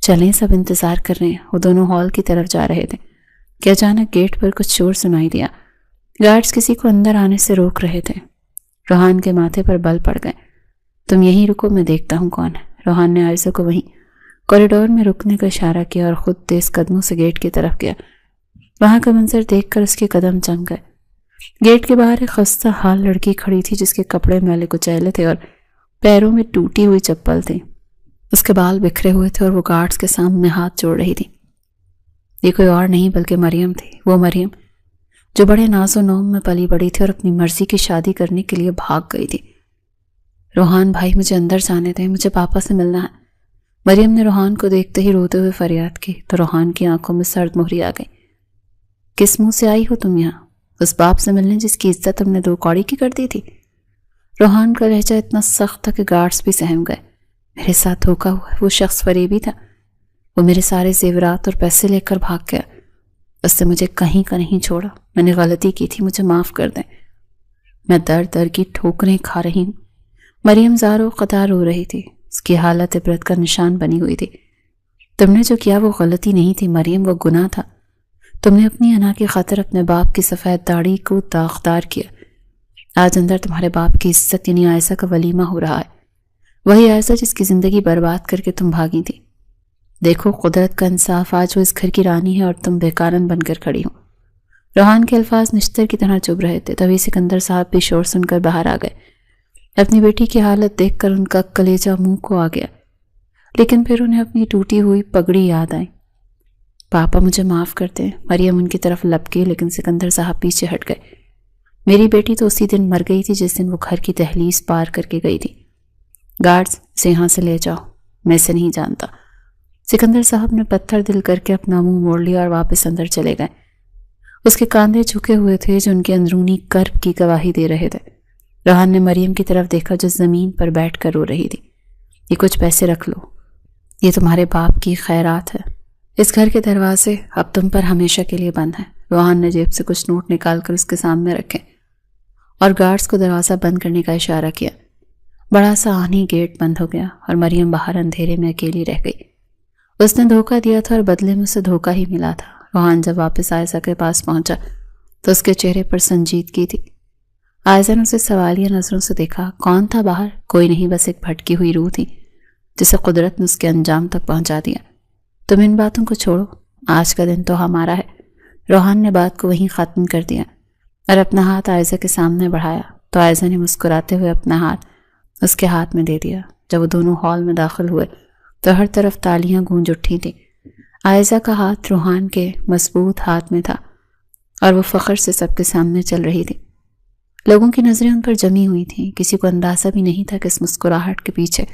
چلیں، سب انتظار کر رہے ہیں۔ وہ دونوں ہال کی طرف جا رہے تھے کہ اچانک گیٹ پر کچھ شور سنائی دیا۔ گارڈز کسی کو اندر آنے سے روک رہے تھے۔ روحان کے ماتھے پر بل پڑ گئے۔ تم یہیں رکو، میں دیکھتا ہوں کون ہے، روحان نے عائزہ کو وہیں کوریڈور میں رکنے کا اشارہ کیا اور خود تیز قدموں سے گیٹ کی طرف گیا۔ وہاں کا منظر دیکھ کر اس کے قدم جم گئے۔ گیٹ کے باہر ایک خستہ حال لڑکی کھڑی تھی جس کے کپڑے میلے کچیلے تھے اور پیروں میں ٹوٹی ہوئی چپل تھی۔ اس کے بال بکھرے ہوئے تھے اور وہ گارڈز کے سامنے ہاتھ جوڑ رہی تھی۔ یہ کوئی اور نہیں بلکہ مریم تھی، وہ مریم جو بڑے ناز و نوم میں پلی بڑی تھی اور اپنی مرضی کی شادی کرنے کے لیے بھاگ گئی تھی۔ روحان بھائی مجھے اندر جانے دیں، مجھے پاپا سے ملنا ہے۔ مریم نے روحان کو دیکھتے ہی روتے ہوئے فریاد کی تو روحان کی آنکھوں میں سرد مہری آ گئی۔ کس منہ سے آئی ہو تم یہاں؟ اس باپ سے ملنے جس کی عزت تم نے 2 کوڑی کی کر دی تھی؟ روحان کا لہجہ اتنا سخت تھا کہ گارڈز بھی سہم گئے۔ میرے ساتھ دھوکا ہوا ہے، وہ شخص فریبی تھا، وہ میرے سارے زیورات اور پیسے لے کر بھاگ گیا، اس سے مجھے کہیں کا نہیں چھوڑا، میں نے غلطی کی تھی، مجھے معاف کر دیں۔ میں در در کی ٹھوکریں کھا رہی ہوں۔ مریم زار و قطار رو رہی تھی، اس کی حالت عبرت کا نشان بنی ہوئی تھی۔ تم نے جو کیا وہ غلطی نہیں تھی مریم، وہ گناہ تھا۔ تم نے اپنی انا کی خاطر اپنے باپ کی سفید داڑھی کو داغدار کیا۔ آج اندر تمہارے باپ کی عزت یعنی عائزہ کا ولیمہ ہو رہا ہے، وہی عائزہ جس کی زندگی برباد کر کے تم بھاگی تھی۔ دیکھو قدرت کا انصاف، آج وہ اس گھر کی رانی ہے اور تم بیکارن بن کر کھڑی ہو۔ روحان کے الفاظ نشتر کی طرح چبھ رہے تھے، تبھی سکندر صاحب بھی شور سن کر باہر آ گئے۔ اپنی بیٹی کی حالت دیکھ کر ان کا کلیجہ منہ کو آ گیا، لیکن پھر انہیں اپنی ٹوٹی ہوئی پگڑی یاد آئی۔ پاپا مجھے معاف کرتے ہیں، مریم ان کی طرف لپکی، لیکن سکندر صاحب پیچھے ہٹ گئے۔ میری بیٹی تو اسی دن مر گئی تھی جس دن وہ گھر کی دہلیز پار کر کے گئی تھی۔ گارڈز اسے یہاں سے لے جاؤ، میں اسے نہیں جانتا۔ سکندر صاحب نے پتھر دل کر کے اپنا منہ موڑ لیا اور واپس اندر چلے گئے۔ اس کے کاندھے جھکے ہوئے تھے جو ان کے اندرونی کرب کی گواہی دے رہے تھے۔ روحان نے مریم کی طرف دیکھا جو زمین پر بیٹھ کر رو رہی تھی۔ یہ کچھ پیسے رکھ لو، یہ تمہارے باپ کی خیرات ہے۔ اس گھر کے دروازے اب تم پر ہمیشہ کے لیے بند ہیں۔ روحان نے جیب سے کچھ نوٹ نکال کر اس کے سامنے رکھے اور گارڈز کو دروازہ بند کرنے کا اشارہ کیا۔ بڑا سا آہنی گیٹ بند ہو گیا اور مریم باہر اندھیرے میں اکیلی رہ گئی۔ اس نے دھوکہ دیا تھا اور بدلے میں اسے دھوکہ ہی ملا تھا۔ روحان جب واپس عائزہ کے پاس پہنچا تو اس کے چہرے پر سنجیدگی تھی۔ عائزہ نے اسے سوالیہ نظروں سے دیکھا۔ کون تھا باہر؟ کوئی نہیں، بس ایک بھٹکی ہوئی روح تھی جسے قدرت نے اس کے انجام تک پہنچا دیا۔ تم ان باتوں کو چھوڑو، آج کا دن تو ہمارا ہے۔ روحان نے بات کو وہیں ختم کر دیا اور اپنا ہاتھ عائزہ کے سامنے بڑھایا تو عائزہ نے مسکراتے ہوئے اپنا ہاتھ اس کے ہاتھ میں دے دیا۔ جب وہ دونوں ہال میں داخل ہوئے تو ہر طرف تالیاں گونج اٹھی تھیں۔ عائزہ کا ہاتھ روحان کے مضبوط ہاتھ میں تھا اور وہ فخر سے سب کے سامنے چل رہی تھی۔ لوگوں کی نظریں ان پر جمی ہوئی تھیں، کسی کو اندازہ بھی نہیں تھا کہ اس مسکراہٹ کے پیچھے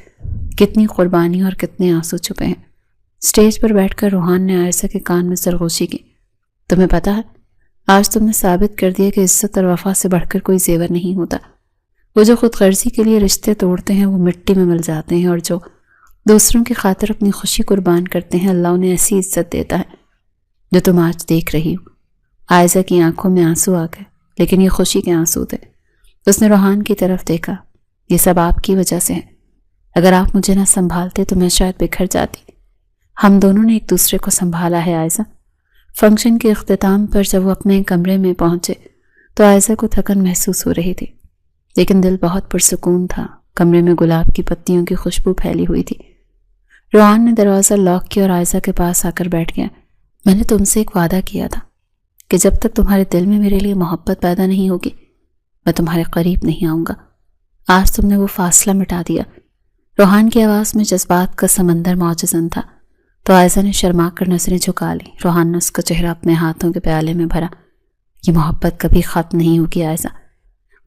کتنی قربانی اور کتنے آنسو چھپے ہیں۔ اسٹیج پر بیٹھ کر روحان نے عائزہ کے کان میں سرگوشی کی۔ تمہیں پتہ ہے، آج تم نے ثابت کر دیا کہ عزت اور وفا سے بڑھ کر کوئی زیور نہیں ہوتا۔ وہ جو خود غرضی کے لیے رشتے توڑتے ہیں وہ مٹی میں مل جاتے ہیں، اور جو دوسروں کی خاطر اپنی خوشی قربان کرتے ہیں اللہ انہیں ایسی عزت دیتا ہے جو تم آج دیکھ رہی ہو۔ عائزہ کی آنکھوں میں آنسو آ گئے، لیکن یہ خوشی کے آنسو تھے۔ اس نے روحان کی طرف دیکھا۔ یہ سب آپ کی وجہ سے ہے، اگر آپ مجھے نہ سنبھالتے تو میں شاید بکھر جاتی۔ ہم دونوں نے ایک دوسرے کو سنبھالا ہے عائزہ۔ فنکشن کے اختتام پر جب وہ اپنے کمرے میں پہنچے تو عائزہ کو تھکن محسوس ہو رہی تھی، لیکن دل بہت پرسکون تھا۔ کمرے میں گلاب کی پتیوں کی خوشبو پھیلی ہوئی تھی۔ روحان نے دروازہ لاک کیا اور عائزہ کے پاس آ کر بیٹھ گیا۔ میں نے تم سے ایک وعدہ کیا تھا کہ جب تک تمہارے دل میں میرے لیے محبت پیدا نہیں ہوگی میں تمہارے قریب نہیں آؤں گا۔ آج تم نے وہ فاصلہ مٹا دیا۔ روحان کی آواز میں جذبات کا سمندر معجزن تھا تو عائزہ نے شرما کر نظریں جھکا لی۔ روحان نے اس کا چہرہ اپنے ہاتھوں کے پیالے میں بھرا۔ یہ محبت کبھی ختم نہیں ہوگی عائزہ،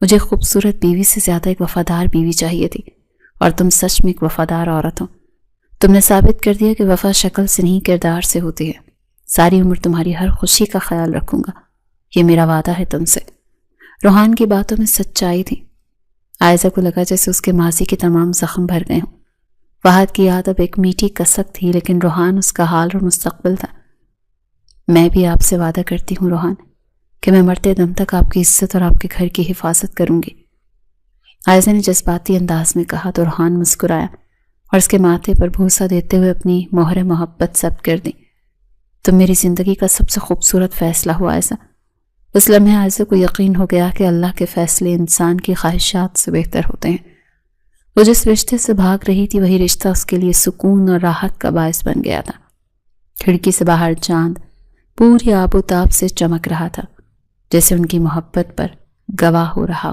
مجھے خوبصورت بیوی سے زیادہ ایک وفادار بیوی چاہیے تھی، اور تم سچ میں ایک وفادار عورت ہو۔ تم نے ثابت کر دیا کہ وفا شکل سے نہیں کردار سے ہوتی ہے۔ ساری عمر تمہاری ہر خوشی کا خیال رکھوں گا، یہ میرا وعدہ ہے تم سے۔ روحان کی باتوں میں سچائی تھی۔ عائزہ کو لگا جیسے اس کے ماضی کے تمام زخم بھر گئے ہوں۔ وحد کی یاد اب ایک میٹھی کسک تھی، لیکن روحان اس کا حال اور مستقبل تھا۔ میں بھی آپ سے وعدہ کرتی ہوں روحان کہ میں مرتے دم تک آپ کی عزت اور آپ کے گھر کی حفاظت کروں گی، عائزہ نے جذباتی انداز میں کہا تو روحان مسکرایا اور اس کے ماتھے پر بوسہ دیتے ہوئے اپنی مہر محبت ثبت کر دی۔ تم میری زندگی کا سب سے خوبصورت فیصلہ ہوا عائزہ۔ اس لمحے عائزہ کو یقین ہو گیا کہ اللہ کے فیصلے انسان کی خواہشات سے بہتر ہوتے ہیں۔ وہ جس رشتے سے بھاگ رہی تھی وہی رشتہ اس کے لیے سکون اور راحت کا باعث بن گیا تھا۔ کھڑکی سے باہر چاند پوری آب و تاب سے چمک رہا تھا، جیسے ان کی محبت پر گواہ ہو رہا۔